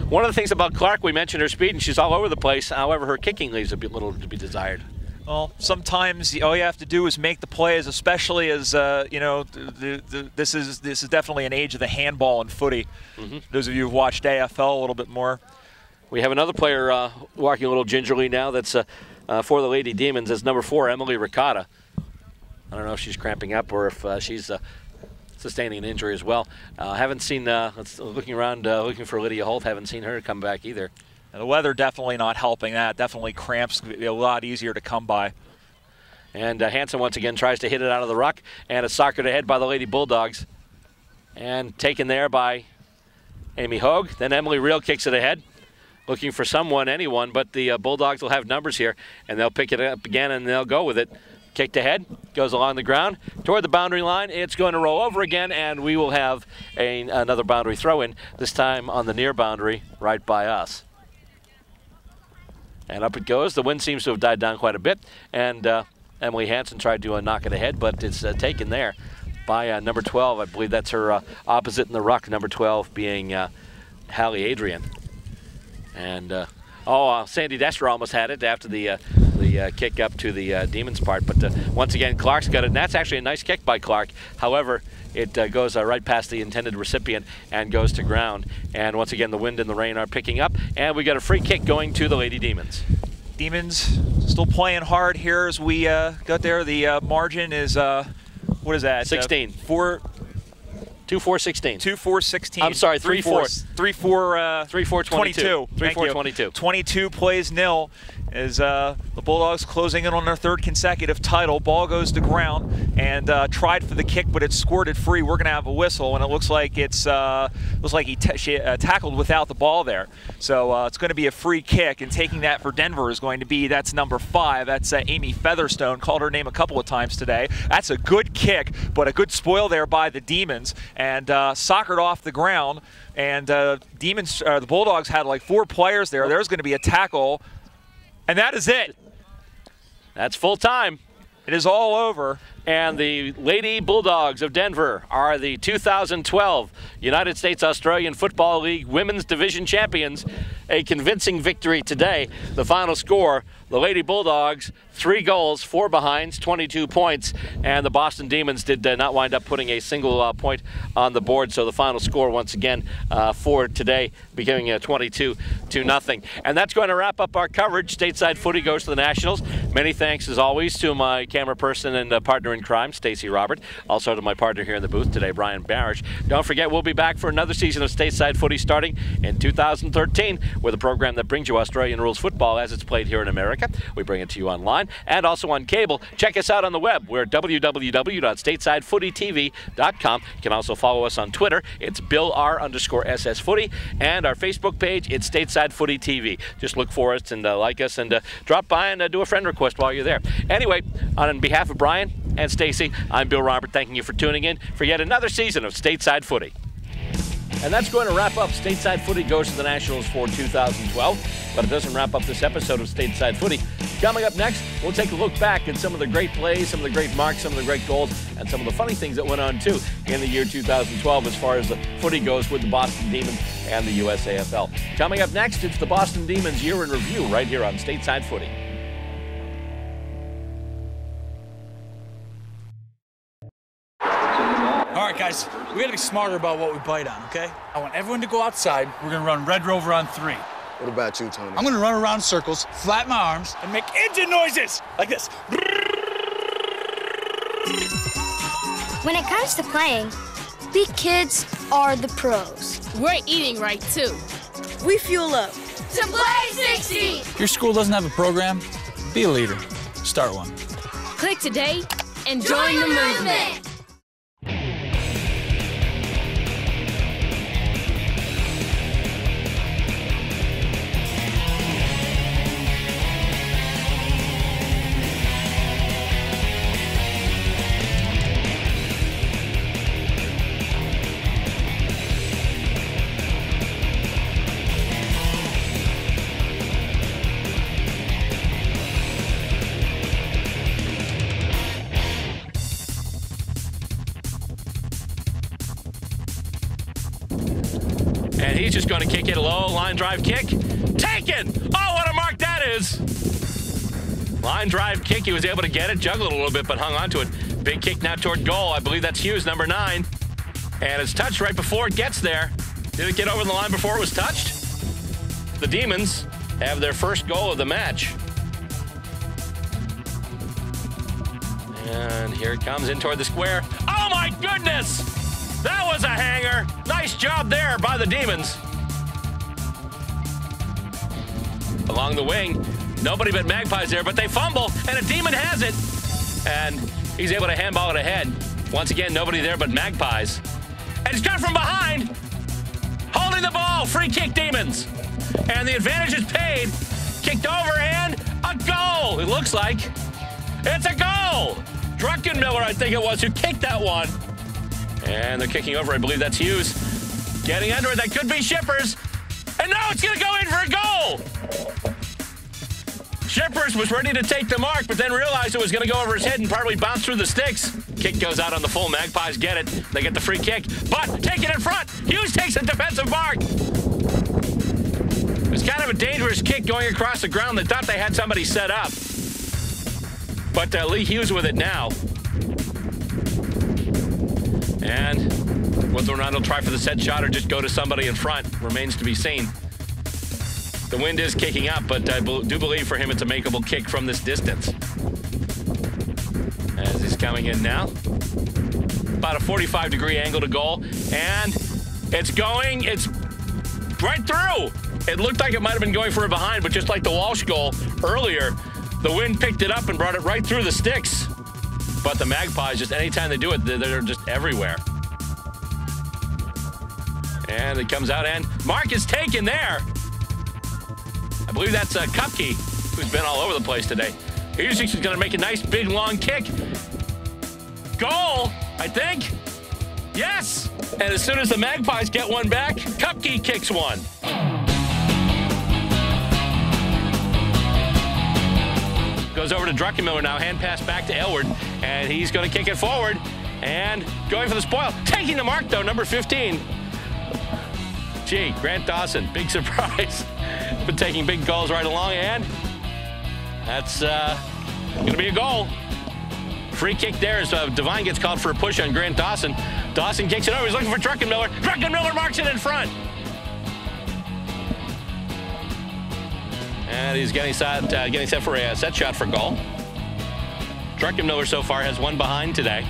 One of the things about Clark, we mentioned her speed, and she's all over the place. However, her kicking leaves a little to be desired. Well, sometimes all you have to do is make the plays, especially as you know, this is definitely an age of the handball and footy. Those of you who've watched AFL a little bit more. We have another player walking a little gingerly now. That's for the Lady Demons. That's number 4, Emily Ricotta. I don't know if she's cramping up or if she's sustaining an injury as well. Haven't seen. Looking around, looking for Lydia Holt. Haven't seen her come back either. And the weather definitely not helping that. Definitely cramps a lot easier to come by. And Hansen once again tries to hit it out of the ruck, and it's soccered ahead by the Lady Bulldogs. And taken there by Amy Hogue. Then Emily Reel kicks it ahead, looking for anyone, but the Bulldogs will have numbers here, and they'll pick it up again, and they'll go with it. Kicked ahead, goes along the ground, toward the boundary line. It's going to roll over again, and we will have another boundary throw-in, this time on the near boundary right by us. And up it goes. The wind seems to have died down quite a bit, and Emily Hansen tried to knock it ahead, but it's taken there by number 12. I believe that's her opposite in the ruck, number 12 being Hallie Adrian. And Sandy Dester almost had it after the kick up to the Demons part, but once again Clark's got it, and that's actually a nice kick by Clark. However, it goes right past the intended recipient and goes to ground. And once again the wind and the rain are picking up, and we got a free kick going to the Lady Demons. Demons still playing hard here as we got there. The margin is what is that? 16. 2-4-16. 2-4-16. I'm sorry, 3-4. 3-4-22. 3-4-22. 22 plays nil as the Bulldogs closing in on their 3rd consecutive title. Ball goes to ground and tried for the kick, but it's squirted free. We're going to have a whistle, and it looks like she tackled without the ball there. So it's going to be a free kick, and taking that for Denver is going to be, that's number 5. That's Amy Featherstone. Called her name a couple of times today. That's a good kick, but a good spoil there by the Demons, and soccered off the ground. And the Bulldogs had like 4 players there. There's going to be a tackle. And that is it. That's full time. It is all over. And the Lady Bulldogs of Denver are the 2012 United States Australian Football League Women's Division Champions. A convincing victory today. The final score, the Lady Bulldogs, 3 goals, 4 behinds, 22 points. And the Boston Demons did not wind up putting a single point on the board. So the final score, once again, for today, becoming 22-0. And that's going to wrap up our coverage. Stateside Footy goes to the Nationals. Many thanks, as always, to my camera person and partner partner in crime, Stacey Robert. Also to my partner here in the booth today, Brian Barrish. Don't forget, we'll be back for another season of Stateside Footy starting in 2013 with a program that brings you Australian rules football as it's played here in America. We bring it to you online and also on cable. Check us out on the web. We're at www.statesidefootytv.com. You can also follow us on Twitter. It's BillR_SS Footy. And our Facebook page, it's Stateside Footy TV. Just look for us and like us and drop by and do a friend request while you're there. Anyway, on behalf of Brian and Stacey, I'm Bill Robert, thanking you for tuning in for yet another season of Stateside Footy. And that's going to wrap up Stateside Footy Goes to the Nationals for 2012, but it doesn't wrap up this episode of Stateside Footy. Coming up next, we'll take a look back at some of the great plays, some of the great marks, some of the great goals, and some of the funny things that went on, too, in the year 2012 as far as the footy goes with the Boston Demons and the USAFL. Coming up next, it's the Boston Demons Year in Review right here on Stateside Footy. All right, guys, we gotta be smarter about what we bite on, okay? I want everyone to go outside. We're gonna run Red Rover on 3. What about you, Tony? I'm gonna run around in circles, flap my arms, and make engine noises like this. When it comes to playing, we kids are the pros. We're eating right, too. We fuel up. To play 60! If your school doesn't have a program, be a leader. Start one. Click today and join the movement. And he's just going to kick it low, line drive kick. Taken! Oh, what a mark that is! Line drive kick, he was able to get it, juggle it a little bit, but hung on to it. Big kick now toward goal. I believe that's Hughes, number 9. And it's touched right before it gets there. Did it get over the line before it was touched? The Demons have their first goal of the match. And here it comes in toward the square. Oh my goodness! That was a hanger. Nice job there by the Demons. Along the wing, nobody but Magpies there, but they fumble, and a Demon has it. And he's able to handball it ahead. Once again, nobody there but Magpies. And he's got from behind, holding the ball, free kick Demons. And the advantage is paid. Kicked over and a goal, it looks like. It's a goal. Druckenmiller, I think it was, who kicked that one. And they're kicking over, I believe that's Hughes. Getting under it, that could be Shippers. And now it's gonna go in for a goal. Shippers was ready to take the mark, but then realized it was gonna go over his head and probably bounce through the sticks. Kick goes out on the full, Magpies get it. They get the free kick, but take it in front. Hughes takes a defensive mark. It's kind of a dangerous kick going across the ground. They thought they had somebody set up. But Lee Hughes with it now. And whether or not he'll try for the set shot or just go to somebody in front remains to be seen. The wind is kicking up, but I do believe for him it's a makeable kick from this distance. As he's coming in now. About a 45-degree angle to goal. And it's going, it's right through. It looked like it might have been going for a behind, but just like the Walsh goal earlier, the wind picked it up and brought it right through the sticks. But the Magpies, just anytime they do it, they're just everywhere. And it comes out, and mark is taken there. I believe that's Kupke, who's been all over the place today. He's just going to make a nice, big, long kick. Goal, I think. Yes. And as soon as the Magpies get one back, Kupke kicks one. Goes over to Druckenmiller now, hand pass back to Elward, and he's going to kick it forward, and going for the spoil. Taking the mark, though, number 15. Gee, Grant Dawson, big surprise. Been taking big goals right along, and that's going to be a goal. Free kick there as Devine gets called for a push on Grant Dawson. Dawson kicks it over, he's looking for Druckenmiller. Druckenmiller marks it in front. And he's getting set for a set shot for goal. Druckenmiller so far has one behind today.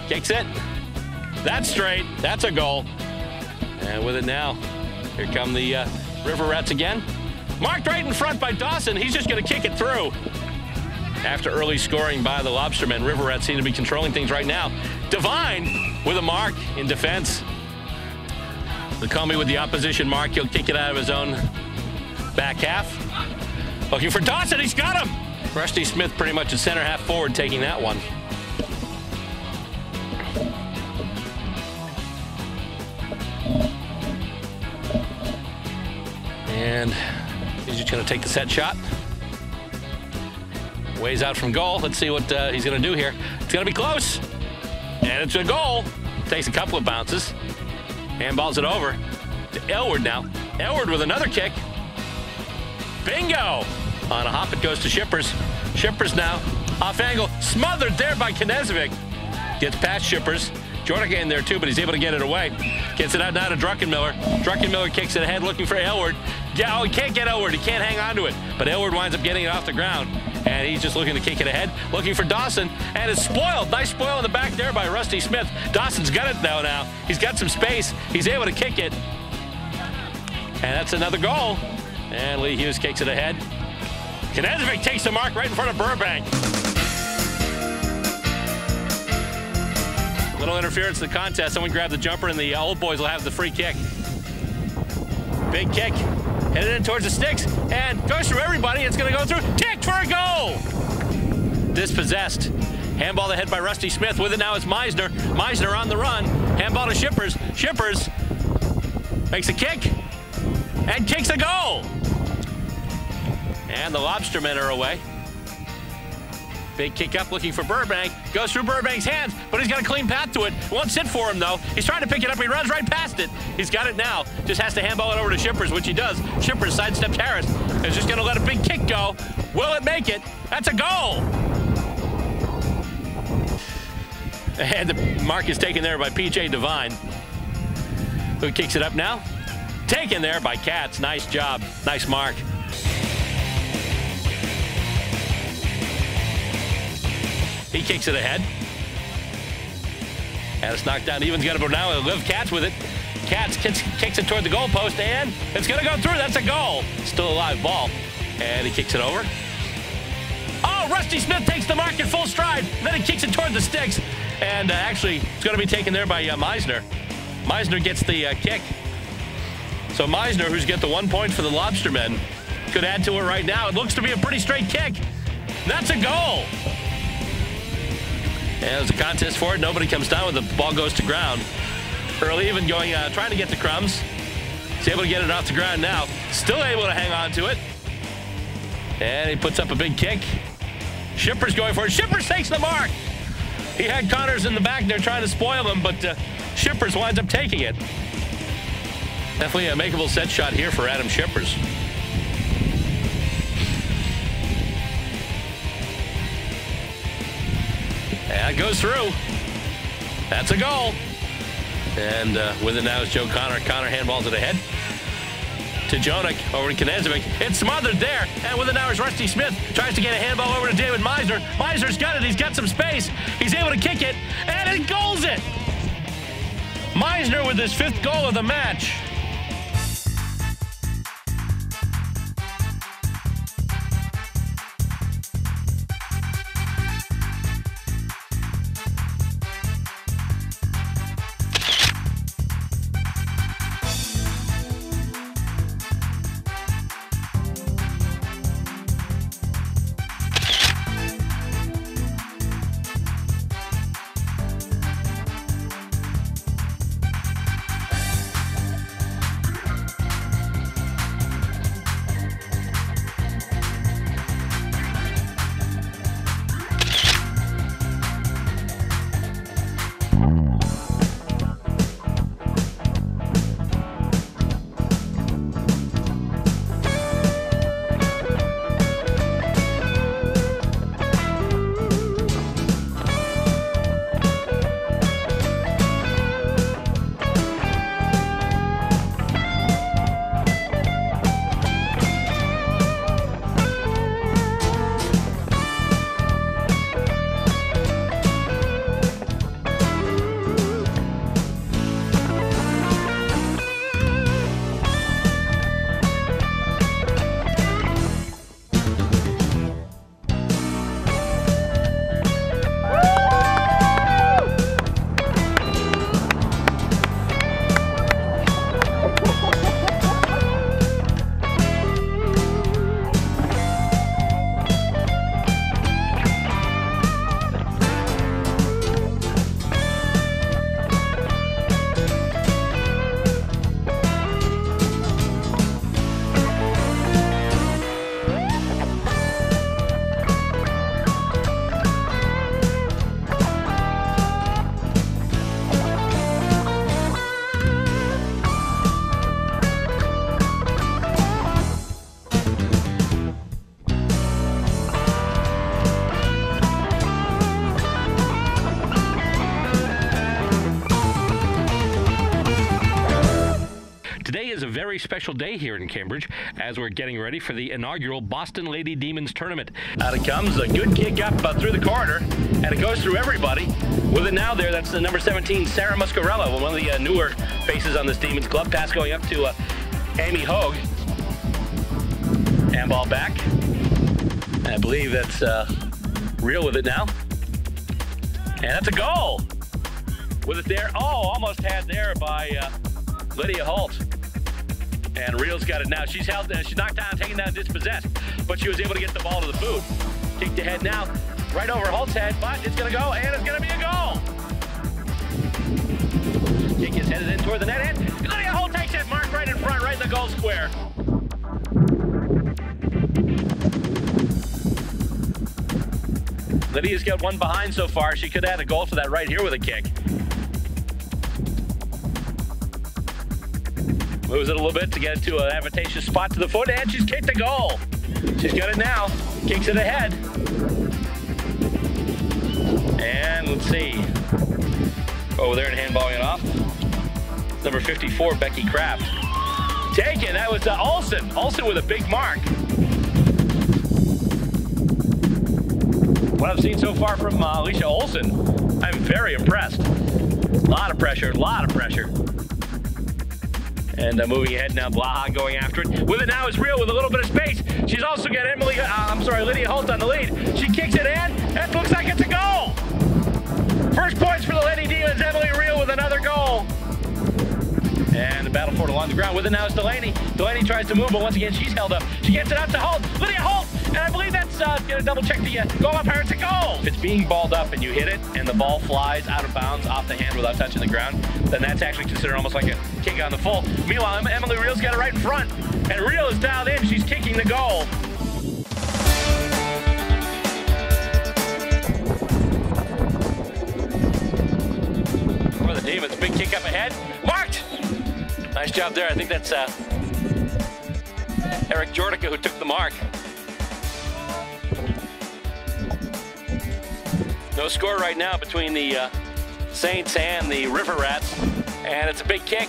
Kicks it. That's straight. That's a goal. And with it now, here come the River Rats again. Marked right in front by Dawson. He's just going to kick it through. After early scoring by the Lobstermen, River Rats seem to be controlling things right now. Devine with a mark in defense. McCombie with the opposition mark. He'll kick it out of his own back half. Looking for Dawson. He's got him. Rusty Smith pretty much a center half forward taking that one. And he's just going to take the set shot. Ways out from goal. Let's see what he's going to do here. It's going to be close. And it's a goal. Takes a couple of bounces. Handballs it over to Elward now. Elward with another kick. Bingo! On a hop, it goes to Shippers. Shippers now off angle. Smothered there by Knezovic. Gets past Shippers. Jordan in there too, but he's able to get it away. Gets it out now to Druckenmiller. Druckenmiller kicks it ahead looking for Elward. Yeah, oh, he can't get Elward. He can't hang on to it. But Elward winds up getting it off the ground. And he's just looking to kick it ahead. Looking for Dawson. And it's spoiled. Nice spoil in the back there by Rusty Smith. Dawson's got it now. He's got some space. He's able to kick it. And that's another goal. And Lee Hughes kicks it ahead. Knezovic takes the mark right in front of Burbank. Little interference in the contest. Someone grabbed the jumper, and the Old Boys will have the free kick. Big kick. Headed in towards the sticks, and goes through everybody. It's going to go through. Kick for a goal! Dispossessed. Handball ahead by Rusty Smith. With it now is Meisner. Meisner on the run. Handball to Shippers. Shippers makes a kick and kicks a goal. And the Lobstermen are away. Big kick up looking for Burbank. Goes through Burbank's hands, but he's got a clean path to it. Won't sit for him, though. He's trying to pick it up. He runs right past it. He's got it now. Just has to handball it over to Shippers, which he does. Shippers sidesteps Harris. Is just going to let a big kick go. Will it make it? That's a goal. And the mark is taken there by P.J. Devine, who kicks it up now. Taken there by Katz. Nice job. Nice mark. He kicks it ahead. And it's knocked down. Evan's got it now. Liv Katz with it. Katz kicks it toward the goalpost, and it's going to go through. That's a goal. Still a live ball. And he kicks it over. Oh, Rusty Smith takes the mark in full stride. Then he kicks it toward the sticks. And actually, it's going to be taken there by Meisner. Meisner gets the kick. So Meisner, who's got the 1 point for the Lobstermen, could add to it right now. It looks to be a pretty straight kick. That's a goal. And there's a contest for it. Nobody comes down with it. The ball goes to ground. Early even going, trying to get to Crumbs. He's able to get it off the ground now. Still able to hang on to it. And he puts up a big kick. Shippers going for it. Shippers takes the mark. He had Connors in the back there trying to spoil him, but Shippers winds up taking it. Definitely a makeable set shot here for Adam Shippers. And it goes through. That's a goal. And with it now is Joe Connor. Connor handballs it ahead to Jonik, over to Knezovic. It's smothered there. And with it now is Rusty Smith. Tries to get a handball over to David Meisner. Meisner's got it. He's got some space. He's able to kick it. And it goals it. Meisner with his 5th goal of the match. very special day here in Cambridge as we're getting ready for the inaugural Boston Lady Demons Tournament. Out it comes, a good kick up through the corridor, and it goes through everybody. With it now there, that's the number 17, Sarah Muscarella, one of the newer faces on this Demons club. Pass going up to Amy Hogue. Handball back. I believe that's Real with it now. And that's a goal. With it there, almost had there by Lydia Holt. And Real's got it now. She's held, she's knocked down, taken down, dispossessed, but she was able to get the ball to the boot. Kicked ahead now, right over Holt's head, but it's gonna go, and it's gonna be a goal. Kick is headed in toward the net, and Lydia Holt takes it, marked right in front, right in the goal square. Lydia's got one behind so far. She could add a goal to that right here with a kick. Moves it a little bit to get it to an advantageous spot to the foot, and she's kicked a goal. She's got it now, kicks it ahead. And let's see. Over there and handballing it off. Number 54, Becky Kraft. Taken, that was Olsen. Olsen with a big mark. What I've seen so far from Alicia Olsen, I'm very impressed. A lot of pressure, And moving ahead now, Blaha going after it. With it now is Real with a little bit of space. She's also got Lydia Holt on the lead. She kicks it in, and it looks like it's a goal. First points for the Lady Demons, Emily Real with another goal. And the battle for it along the ground. With it now is Delaney. Delaney tries to move, but once again, she's held up. She gets it out to Holt. Lydia Holt, and I believe that's gonna double check the goal umpire. It's a goal. If it's being balled up and you hit it, and the ball flies out of bounds off the hand without touching the ground, then that's actually considered almost like a kick on the full. Meanwhile, Emily Real's got it right in front, and Real is dialed in. She's kicking the goal. For the Demons, big kick up ahead. Marked! Nice job there. I think that's Eric Jordica who took the mark. No score right now between the Saints and the River Rats. And it's a big kick.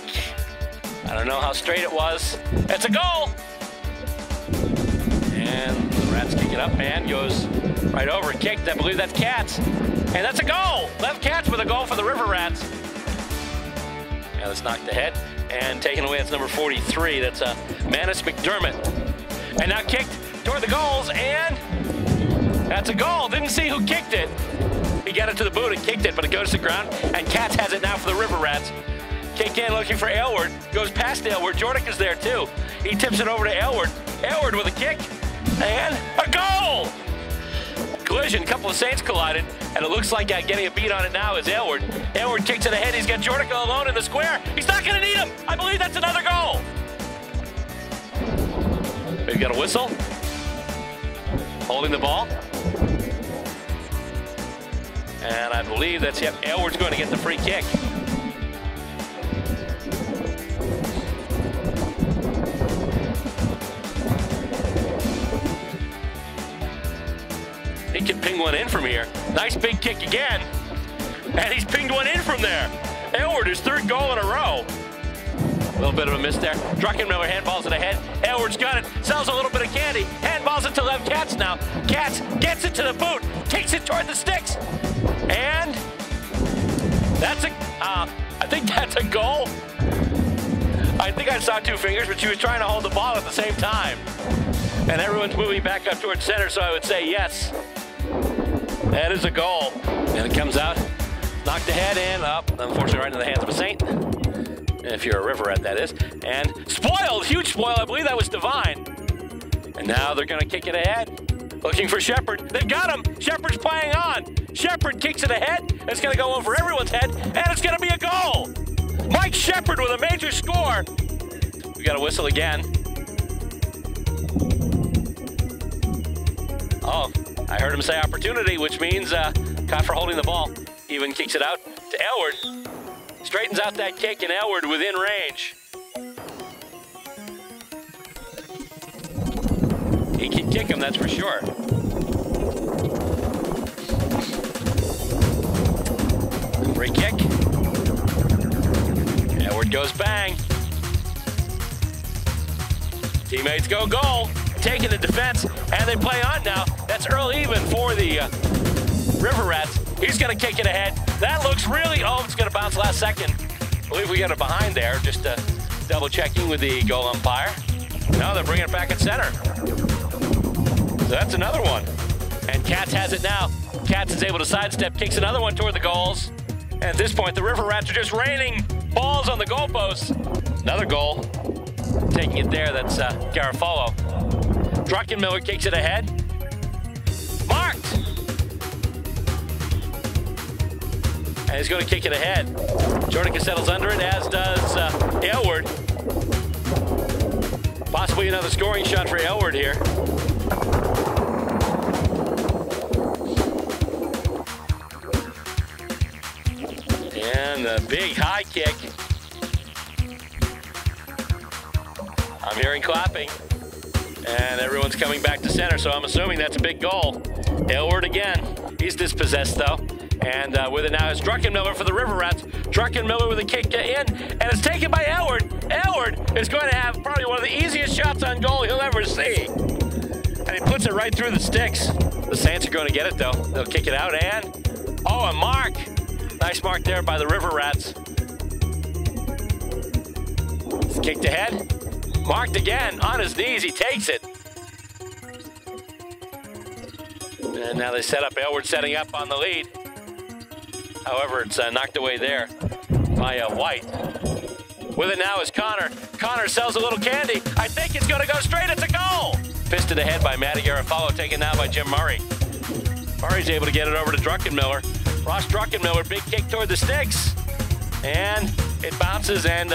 I don't know how straight it was. It's a goal! And the Rats kick it up and goes right over. Kicked, I believe that's Katz. And that's a goal! Left Katz with a goal for the River Rats. And it's knocked ahead. And taken away, that's number 43. That's Manus McDermott. And now kicked toward the goals, and that's a goal. Didn't see who kicked it. He got it to the boot and kicked it, but it goes to the ground, and Katz has it now for the River Rats. Kick in, looking for Aylward. Goes past Aylward. Jordica's there, too. He tips it over to Aylward. Aylward with a kick, and a goal! Collision, a couple of Saints collided, and it looks like getting a beat on it now is Aylward. Aylward kicks it ahead. He's got Jordica alone in the square. He's not going to need him. I believe that's another goal. We've got a whistle. Holding the ball. And I believe that's, yep, Aylward's going to get the free kick. He can ping one in from here. Nice big kick again. And he's pinged one in from there. Aylward, his third goal in a row. A little bit of a miss there. Druckenmiller handballs it ahead. Aylward's got it. Sells a little bit of candy. Handballs it to Lev Katz now. Katz gets it to the boot. Kicks it toward the sticks. And that's I think that's a goal. I think I saw two fingers, but she was trying to hold the ball at the same time. And everyone's moving back up towards center, so I would say yes. That is a goal. And it comes out, knocked ahead and up, unfortunately right into the hands of a Saint. If you're a River Rat, that is. And spoiled, huge spoil, I believe that was Divine. And now they're gonna kick it ahead. Looking for Shepard, they've got him. Shepard's playing on. Shepard kicks it ahead. It's gonna go over everyone's head, and it's gonna be a goal. Mike Shepard with a major score. We got a whistle again. Oh, I heard him say opportunity, which means caught for holding the ball. Even kicks it out to Aylward. Straightens out that kick, and Aylward within range. He can kick him, that's for sure. Free kick. Aylward goes bang. Teammates go goal, taking the defense, and they play on now. That's early even for the River Rats. He's going to kick it ahead. That looks really, it's going to bounce last second. I believe we got it behind there, just double checking with the goal umpire. No, they're bringing it back at center. So that's another one. And Katz has it now. Katz is able to sidestep, kicks another one toward the goals. And at this point, the River Rats are just raining balls on the goalposts. Another goal. Taking it there, that's Garofalo. Druckenmiller kicks it ahead. Marked! And he's going to kick it ahead. Jordan settles under it, as does Aylward. Possibly another scoring shot for Aylward here. And a big high kick. I'm hearing clapping. And everyone's coming back to center, so I'm assuming that's a big goal. Aylward again. He's dispossessed, though. And with it now is Druckenmiller for the River Rats. Druckenmiller with a kick in, and it's taken by Aylward. Aylward is going to have probably one of the easiest shots on goal he'll ever see. And he puts it right through the sticks. The Saints are going to get it, though. They'll kick it out, and a mark. Nice mark there by the River Rats. It's kicked ahead. Marked again, on his knees, he takes it. And now they set up, Aylward setting up on the lead. However, it's knocked away there by White. With it now is Connor. Connor sells a little candy. I think it's going to go straight. It's a goal. Fisted ahead by Matty Garofalo, taken now by Jim Murray. Murray's able to get it over to Druckenmiller. Ross Druckenmiller, big kick toward the sticks. And it bounces, and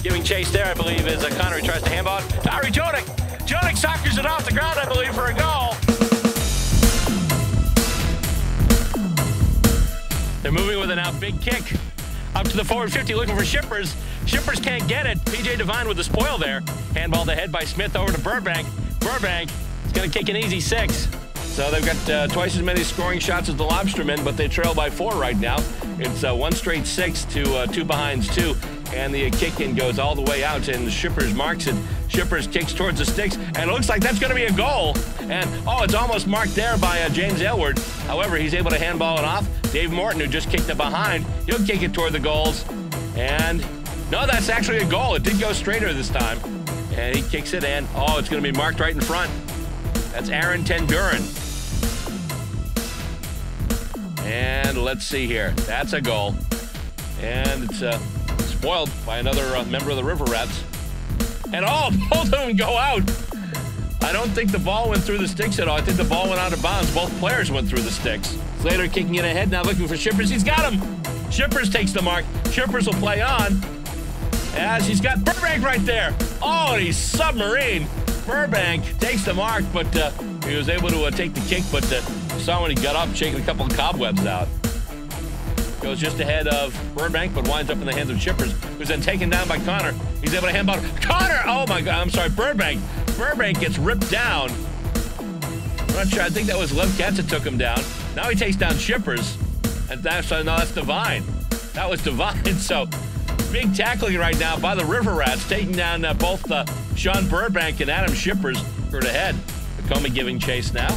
giving chase there, I believe, is Connor. He tries to handball it. Ari Jonik. Jonik soccers it off the ground, I believe, for a goal. They're moving with it now. Big kick up to the forward 50, looking for Shippers. Shippers can't get it. PJ Devine with the spoil there. Handballed ahead by Smith over to Burbank. Burbank is going to kick an easy 6. So they've got twice as many scoring shots as the Lobstermen, but they trail by 4 right now. It's 1 straight 6 to 2 behinds 2. And the kick-in goes all the way out, and Shippers marks it. Shippers kicks towards the sticks, and it looks like that's going to be a goal. And, it's almost marked there by James Aylward. However, he's able to handball it off. Dave Morton, who just kicked it behind, he'll kick it toward the goals. And, no, that's actually a goal. It did go straighter this time. And he kicks it, and, it's going to be marked right in front. That's Aaron Tenguren. And let's see here. That's a goal. And it's spoiled by another member of the River Rats. And both of them go out. I don't think the ball went through the sticks at all. I think the ball went out of bounds. Both players went through the sticks. Slater kicking it ahead, now looking for Shippers. He's got him. Shippers takes the mark. Shippers will play on, as he's got Burbank right there. And he's submarine. Burbank takes the mark, but he was able to take the kick, but saw when he got up, shaking a couple of cobwebs out. Goes just ahead of Burbank, but winds up in the hands of Shippers, who's then taken down by Connor. He's able to handball. Connor! Oh my God, I'm sorry, Burbank. Burbank gets ripped down. I'm not sure, I think that was Lev Katz that took him down. Now he takes down Shippers. And that's Devine. That was Devine, so big tackling right now by the River Rats, taking down both Sean Burbank and Adam Shippers for the head. Lacombe giving chase now.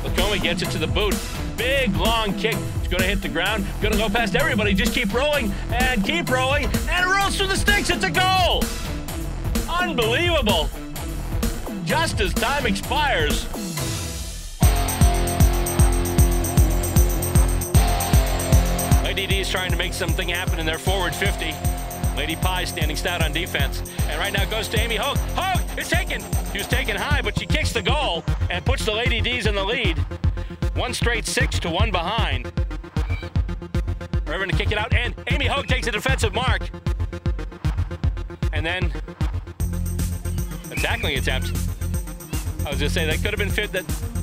Lacombe gets it to the boot. Big, long kick. It's going to hit the ground. Going to go past everybody. Just keep rolling, and it rolls through the sticks. It's a goal. Unbelievable. Just as time expires. Lady D is trying to make something happen in their forward 50. Lady Pie standing stout on defense. And right now goes to Amy Hogue. Hogue is taken. She was taken high, but she kicks the goal and puts the Lady D's in the lead. 1 straight 6 to 1 behind. We're going to kick it out, and Amy Hogue takes a defensive mark. And then a tackling attempt. I was going to say, that could have been fit.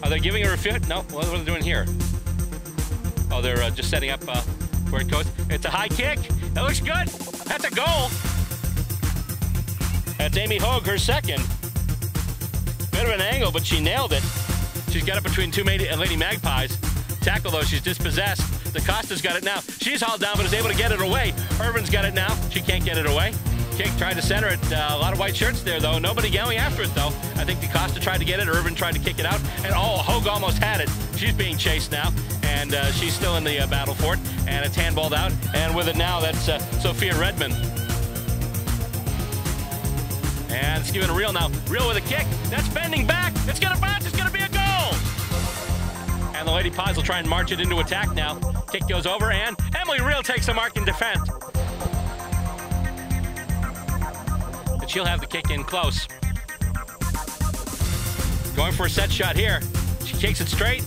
Are they giving her a fit? No, what are they doing here? They're just setting up where it goes. It's a high kick. That looks good. That's a goal. That's Amy Hogue, her second. Bit of an angle, but she nailed it. She's got it between 2 Lady Magpies. Tackle, though, she's dispossessed. DaCosta's got it now. She's hauled down, but is able to get it away. Irvin's got it now. She can't get it away. Kick, tried to center it. A lot of white shirts there, though. Nobody going after it, though. I think DaCosta tried to get it. Irvin tried to kick it out. And, Hogue almost had it. She's being chased now. And she's still in the battle for it. And it's handballed out. And with it now, that's Sophia Redmond. And it's given a Reel now. Reel with a kick. That's bending back. It's going to bounce. It's going to be a goal. And the Lady Pies will try and march it into attack now. Kick goes over, and Emily Reel takes the mark in defense. But she'll have the kick in close. Going for a set shot here. She kicks it straight.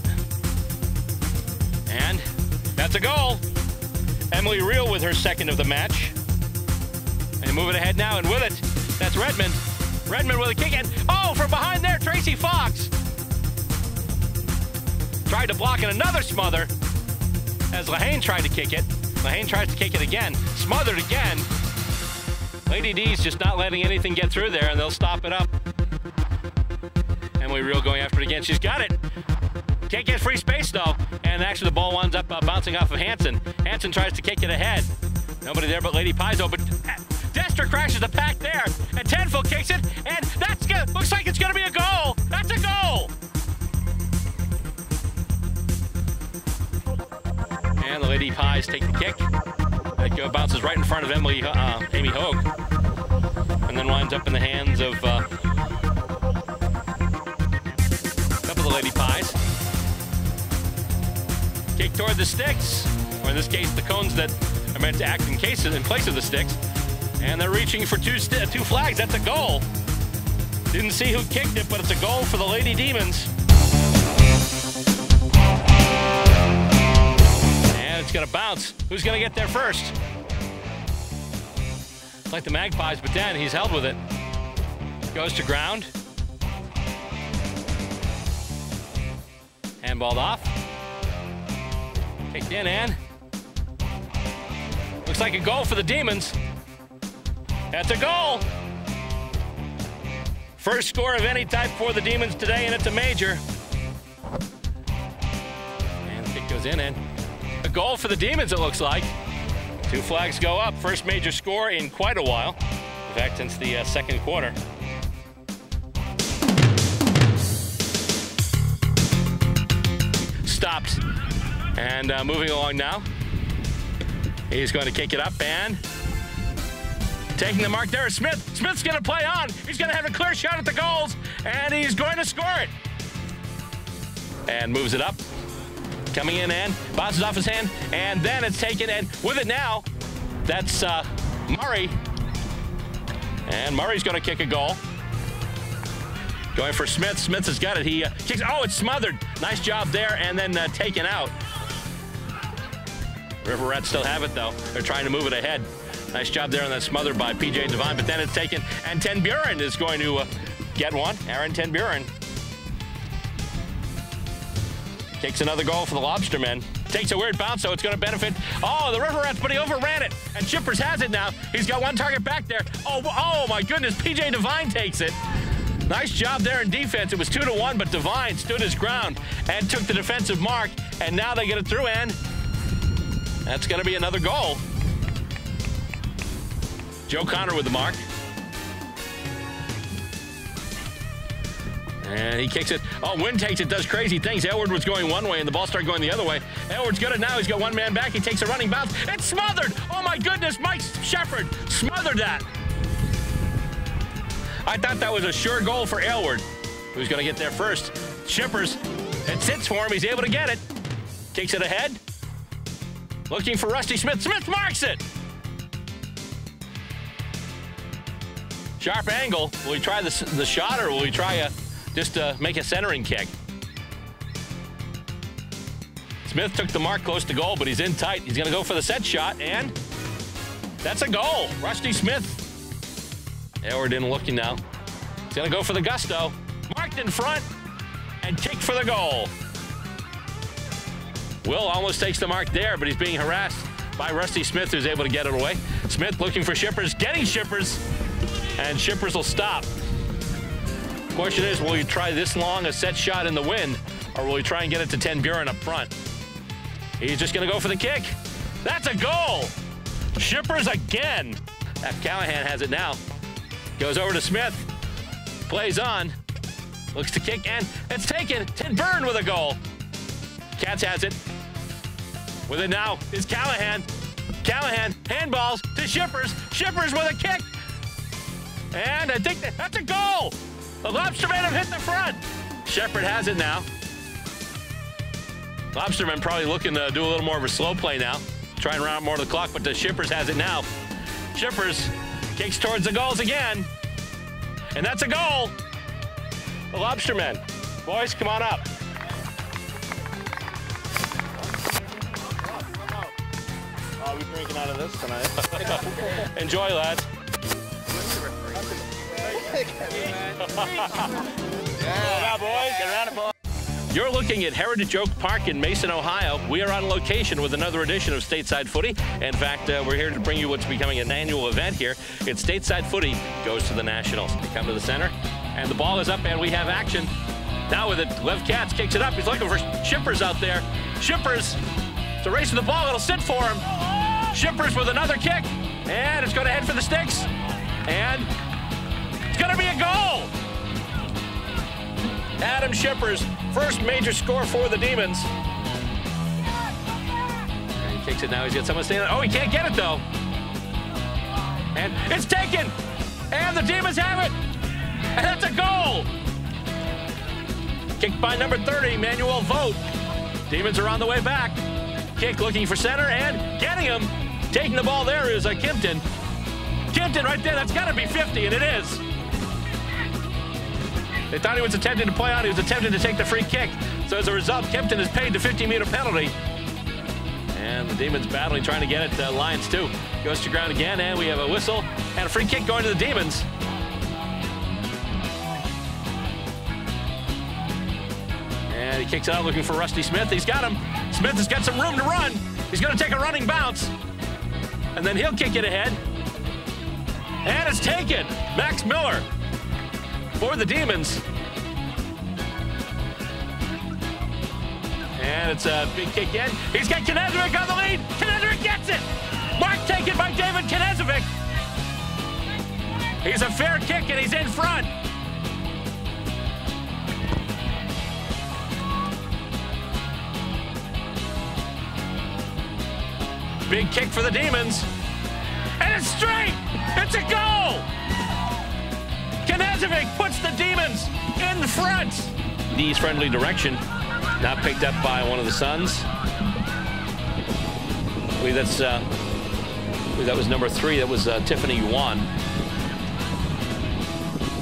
And that's a goal. Emily Reel with her second of the match. And moving ahead now, and with it, that's Redmond. Redmond with a kick, and from behind there, Tracy Fox. Tried to block and another smother as Lehane tried to kick it. Lehane tries to kick it again. Smothered again. Lady D's just not letting anything get through there, and they'll stop it up. Emily Reel going after it again. She's got it. Can't get free space, though. And actually, the ball winds up bouncing off of Hansen. Hansen tries to kick it ahead. Nobody there but Lady Pies, but Dester crashes the pack there. And Tenfield kicks it, and looks like it's going to be a goal. That's a goal. And the Lady Pies take the kick. That bounces right in front of Amy Hogue. And then winds up in the hands of a couple of the Lady Pies. Kick toward the sticks, or in this case, the cones that are meant to act in place of the sticks. And they're reaching for two flags. That's a goal. Didn't see who kicked it, but it's a goal for the Lady Demons. It's going to bounce. Who's going to get there first? It's like the Magpies, but then he's held with it. Goes to ground. Handballed off. Kicked in, and looks like a goal for the Demons. That's a goal. First score of any type for the Demons today, and it's a major. And the kick goes in, and a goal for the Demons, it looks like. Two flags go up. First major score in quite a while. In fact, since the second quarter. Stopped. And moving along now. He's going to kick it up, and taking the mark there is Smith. Smith's going to play on. He's going to have a clear shot at the goals, and he's going to score it. And moves it up. Coming in and bounces off his hand, and then it's taken, and with it now, that's Murray. And Murray's going to kick a goal. Going for Smith. Smith has got it. He kicks. It's smothered. Nice job there, and then taken out. River Rats still have it, though. They're trying to move it ahead. Nice job there on that smother by P.J. Devine, but then it's taken, and Ten Buren is going to get one. Aaron Ten Buren kicks another goal for the Lobstermen. Takes a weird bounce, so it's going to benefit. The River Rats, but he overran it. And Chippers has it now. He's got one target back there. Oh my goodness, P.J. Devine takes it. Nice job there in defense. It was 2-1, but Devine stood his ground and took the defensive mark. And now they get it through, and that's going to be another goal. Joe Connor with the mark. And he kicks it. Wynn takes it, does crazy things. Elwood was going one way, and the ball started going the other way. Elwood's got it now. He's got one man back. He takes a running bounce. It's smothered. Oh, my goodness. Mike Shepard smothered that. I thought that was a sure goal for Elwood. Who's going to get there first? Shippers. It sits for him. He's able to get it. Kicks it ahead. Looking for Rusty Smith. Smith marks it. Sharp angle. Will he try the shot, or will he try just make a centering kick? Smith took the mark close to goal, but he's in tight. He's going to go for the set shot, and that's a goal. Rusty Smith. Elwood in looking now. He's going to go for the gusto. Marked in front, and kicked for the goal. Will almost takes the mark there, but he's being harassed by Rusty Smith, who's able to get it away. Smith looking for Shippers, getting Shippers, and Shippers will stop. Question is, will he try this long a set shot in the wind, or will he try and get it to Ten Buren up front? He's just going to go for the kick. That's a goal. Shippers again. Callahan has it now. Goes over to Smith. Plays on. Looks to kick, and it's taken. Ted Byrne with a goal. Cats has it. With it now is Callahan. Callahan handballs to Shippers. Shippers with a kick. And I think that's a goal. The Lobstermen have hit the front. Shepherd has it now. Lobstermen probably looking to do a little more of a slow play now. Try and run out more of the clock, but the Shippers has it now. Shippers kicks towards the goals again. And that's a goal. The Lobstermen. Boys, come on up. Are we drinking out of this tonight? Enjoy, lads. Yeah, boys. Get around it, boys. You're looking at Heritage Oak Park in Mason, Ohio. We are on location with another edition of Stateside Footy. In fact, we're here to bring you what's becoming an annual event here. It's Stateside Footy goes to the Nationals. They come to the center, and the ball is up, and we have action. Now with it, Lev Katz kicks it up. He's looking for Shippers out there. Shippers, it's a race to the ball. It'll sit for him. Shippers with another kick, and it's going to head for the sticks. And it's going to be a goal. Adam Shippers, first major score for the Demons. And he kicks it now. He's got someone standing. Oh, he can't get it, though. And it's taken. And the Demons have it. And that's a goal. Kicked by number 30, Manuel Vogt. Demons are on the way back. Kick looking for center and getting him. Taking the ball there is Kimpton. Kimpton right there. That's got to be 50, and it is. They thought he was attempting to play on. He was attempting to take the free kick. So as a result, Kimpton is paid the 50-meter penalty. And the Demons battling, trying to get it. Lions, too. Goes to ground again, and we have a whistle and a free kick going to the Demons. And he kicks it out looking for Rusty Smith. He's got him. Smith has got some room to run. He's going to take a running bounce. And then he'll kick it ahead. And it's taken. Max Miller for the Demons. And it's a big kick in. He's got Knezovic on the lead. Knezovic gets it. Mark taken by David Knezovic. He's a fair kick, and he's in front. Big kick for the Demons. And it's straight. It's a goal. Knezovic puts the Demons in the front. D's friendly direction. Now picked up by one of the Suns. I believe that was number 3. That was Tiffany Yuan.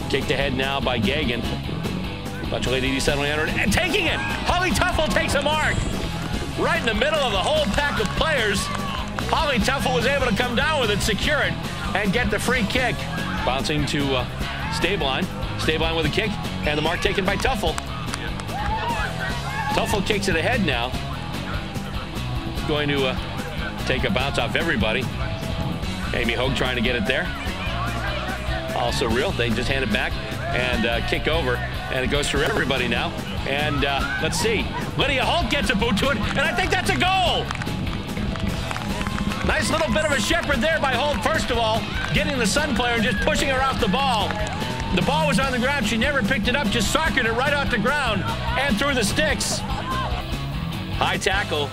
Kicked ahead now by Gagan. Bunch of ladies suddenly entered and taking it. Holly Tuffle takes a mark. Right in the middle of the whole pack of players. Holly Tuffle was able to come down with it, secure it, and get the free kick. Bouncing to Stabline. Stabline with a kick, and the mark taken by Tuffle. Tuffle kicks it ahead now. Going to take a bounce off everybody. Amy Hogue trying to get it there. Also real. They just hand it back and kick over, and it goes through everybody now. And let's see. Lydia Holt gets a boot to it, and I think that's a goal. Nice little bit of a shepherd there by Holt, first of all, getting the Sun player and just pushing her off the ball. The ball was on the ground. She never picked it up, just socketed it right off the ground and through the sticks. High tackle.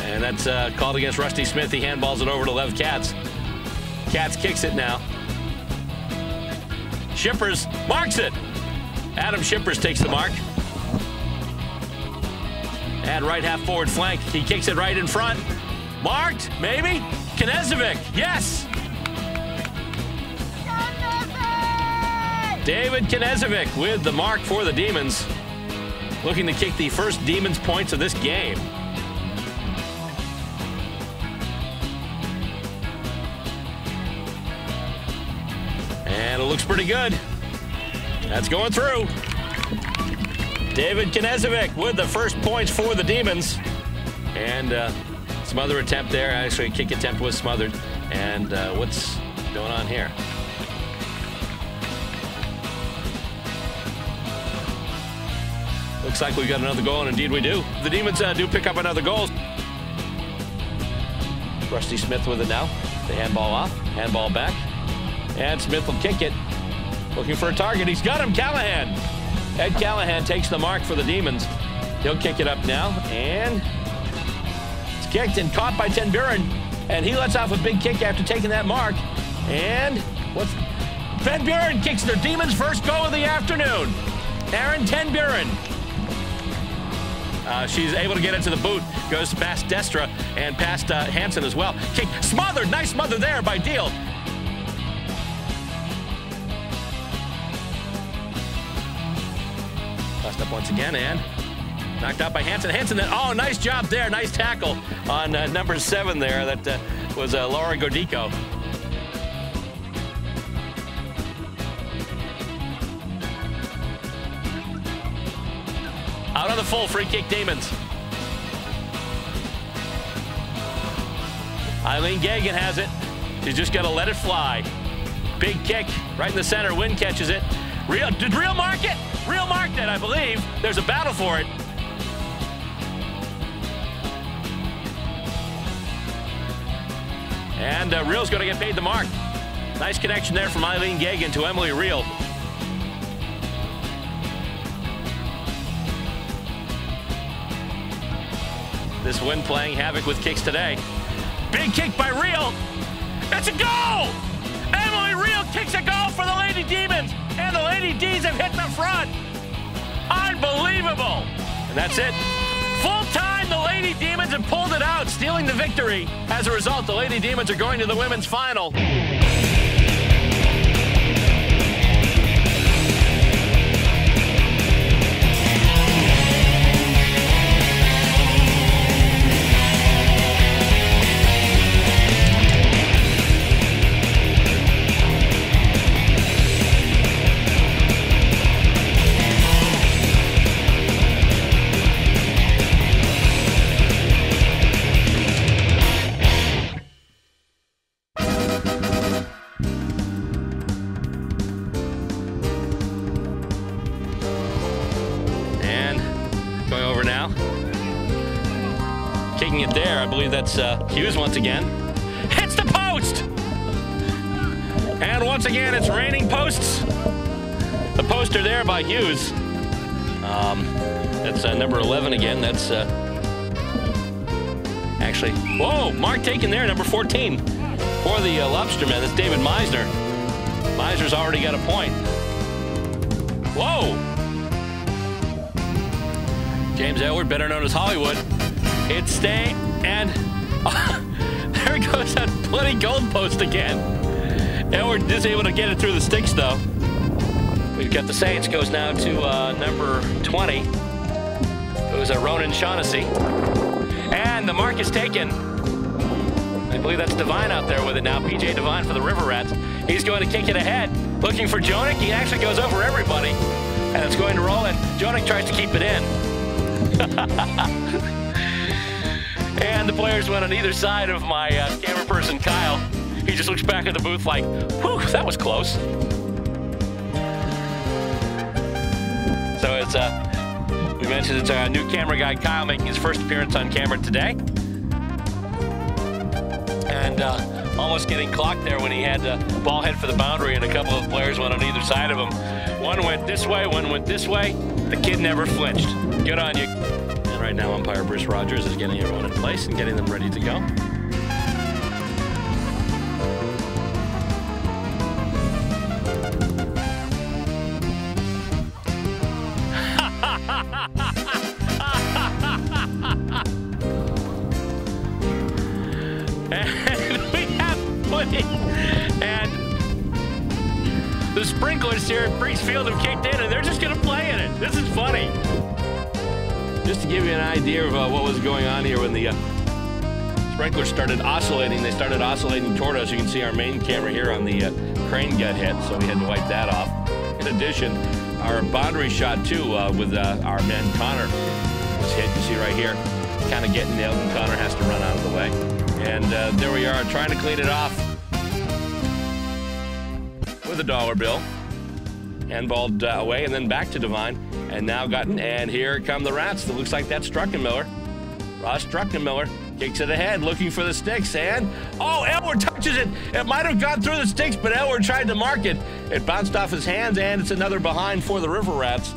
And that's called against Rusty Smith. He handballs it over to Lev Katz. Katz kicks it now. Shippers marks it. Adam Shippers takes the mark. And right half forward flank. He kicks it right in front. Marked, maybe? Knezovic, yes! David Knezovic with the mark for the Demons. Looking to kick the first Demons points of this game. And it looks pretty good. That's going through. David Knezovic with the first points for the Demons. And some other attempt there. Actually, a kick attempt was smothered. And what's going on here? Looks like we've got another goal, and indeed we do. The Demons do pick up another goal. Rusty Smith with it now. The handball off, handball back. And Smith will kick it. Looking for a target. He's got him, Callahan. Ed Callahan takes the mark for the Demons. He'll kick it up now, and it's kicked and caught by Ten Buren. And he lets off a big kick after taking that mark. And Ten Buren kicks the Demons' first goal of the afternoon. Aaron Ten Buren. She's able to get into the boot. Goes past Destra and past Hansen as well. Kick smothered. Nice smother there by Deal. Tossed up once again and knocked out by Hansen. Hansen, oh, nice job there. Nice tackle on number 7 there. That was Laura Gordico. Out on the full, free kick, Demons. Eileen Gagan has it. She's just got to let it fly. Big kick right in the center. Wynn catches it. Did Real mark it? Real marked it, I believe. There's a battle for it. And Real's going to get paid the mark. Nice connection there from Eileen Gagan to Emily Real. This Wynn playing havoc with kicks today. Big kick by Real. It's a goal! Emily Real kicks a goal for the Lady Demons. And the Lady D's have hit the front. Unbelievable. And that's it. Full time, the Lady Demons have pulled it out, stealing the victory. As a result, the Lady Demons are going to the women's final. Kicking it there, I believe that's Hughes once again. Hits the post! And once again, it's raining posts. The poster there by Hughes. That's number 11 again. That's actually, whoa, mark taken there, number 14. For the Lobstermen, that's David Meisner. Meisner's already got a point. Whoa! James Edward, better known as Hollywood. It's staying, and there goes that bloody goalpost again. Edward is able to get it through the sticks, though. We've got the Saints, goes now to number 20. It was Ronan Shaughnessy. And the mark is taken. I believe that's Devine out there with it now. PJ Devine for the River Rats. He's going to kick it ahead, looking for Jonick. He actually goes over everybody, and it's going to roll, and Jonick tries to keep it in. And the players went on either side of my camera person, Kyle. He just looks back at the booth like, whew, that was close. So it's, we mentioned it's our new camera guy, Kyle, making his first appearance on camera today. And almost getting clocked there when he had the ball head for the boundary and a couple of players went on either side of him. One went this way, one went this way. The kid never flinched. Good on you. And right now, umpire Bruce Rogers is getting everyone in place and getting them ready to go. And we have footy. And the sprinklers here at Brees Field have kicked in, and they're just going to play in it. This is funny. Just to give you an idea of what was going on here when the sprinklers started oscillating, they started oscillating toward us. You can see our main camera here on the crane got hit, so we had to wipe that off. In addition, our boundary shot, too, with our man Connor was hit. You see right here, kind of getting nailed, and Connor has to run out of the way. And there we are, trying to clean it off with a dollar bill. Handballed away and then back to Devine. And now gotten, and here come the Rats. It looks like that's Struckenmiller. Ross Struckenmiller Kicks it ahead, looking for the sticks, and Elward touches it. It might have gone through the sticks, but Elward tried to mark it. It bounced off his hands, and it's another behind for the River Rats.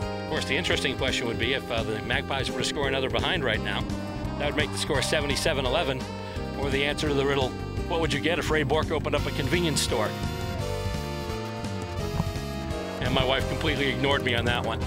Of course, the interesting question would be if the Magpies were to score another behind right now, that would make the score 77-11. Or the answer to the riddle, what would you get if Ray Bork opened up a convenience store? And my wife completely ignored me on that one.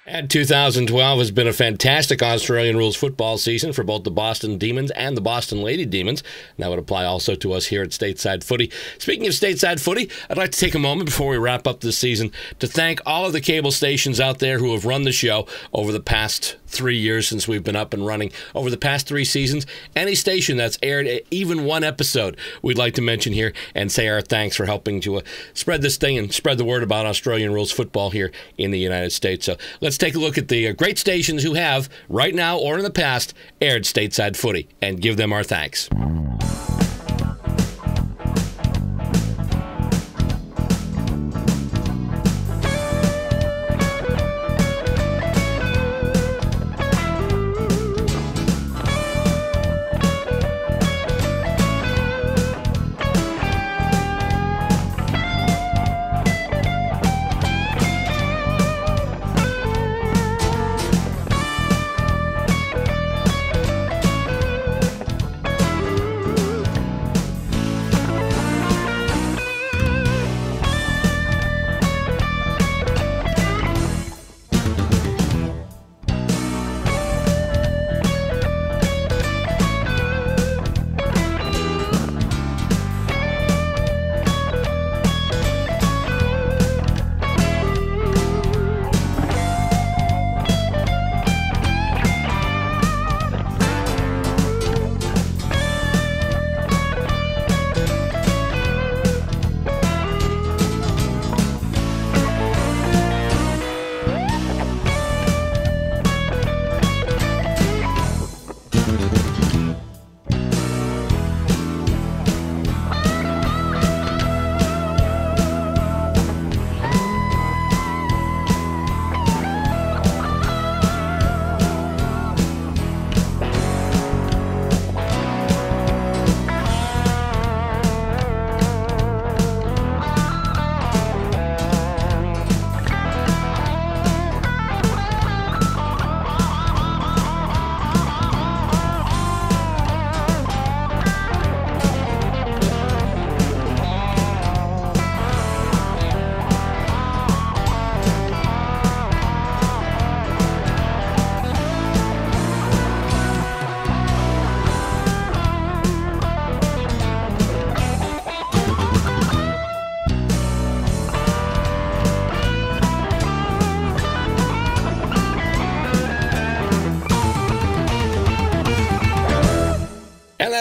And 2012 has been a fantastic Australian rules football season for both the Boston Demons and the Boston Lady Demons. And that would apply also to us here at Stateside Footy. Speaking of Stateside Footy, I'd like to take a moment before we wrap up this season to thank all of the cable stations out there who have run the show over the past 3 years since we've been up and running. Over the past 3 seasons, any station that's aired even one episode, we'd like to mention here and say our thanks for helping to spread this thing and spread the word about Australian rules football here in the United States. So let's take a look at the great stations who have, right now or in the past, aired Stateside Footy and give them our thanks.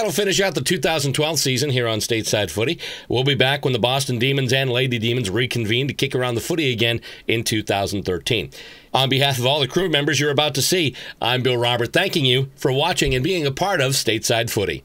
That'll finish out the 2012 season here on Stateside Footy. We'll be back when the Boston Demons and Lady Demons reconvene to kick around the footy again in 2013. On behalf of all the crew members you're about to see, I'm Bill Robert, thanking you for watching and being a part of Stateside Footy.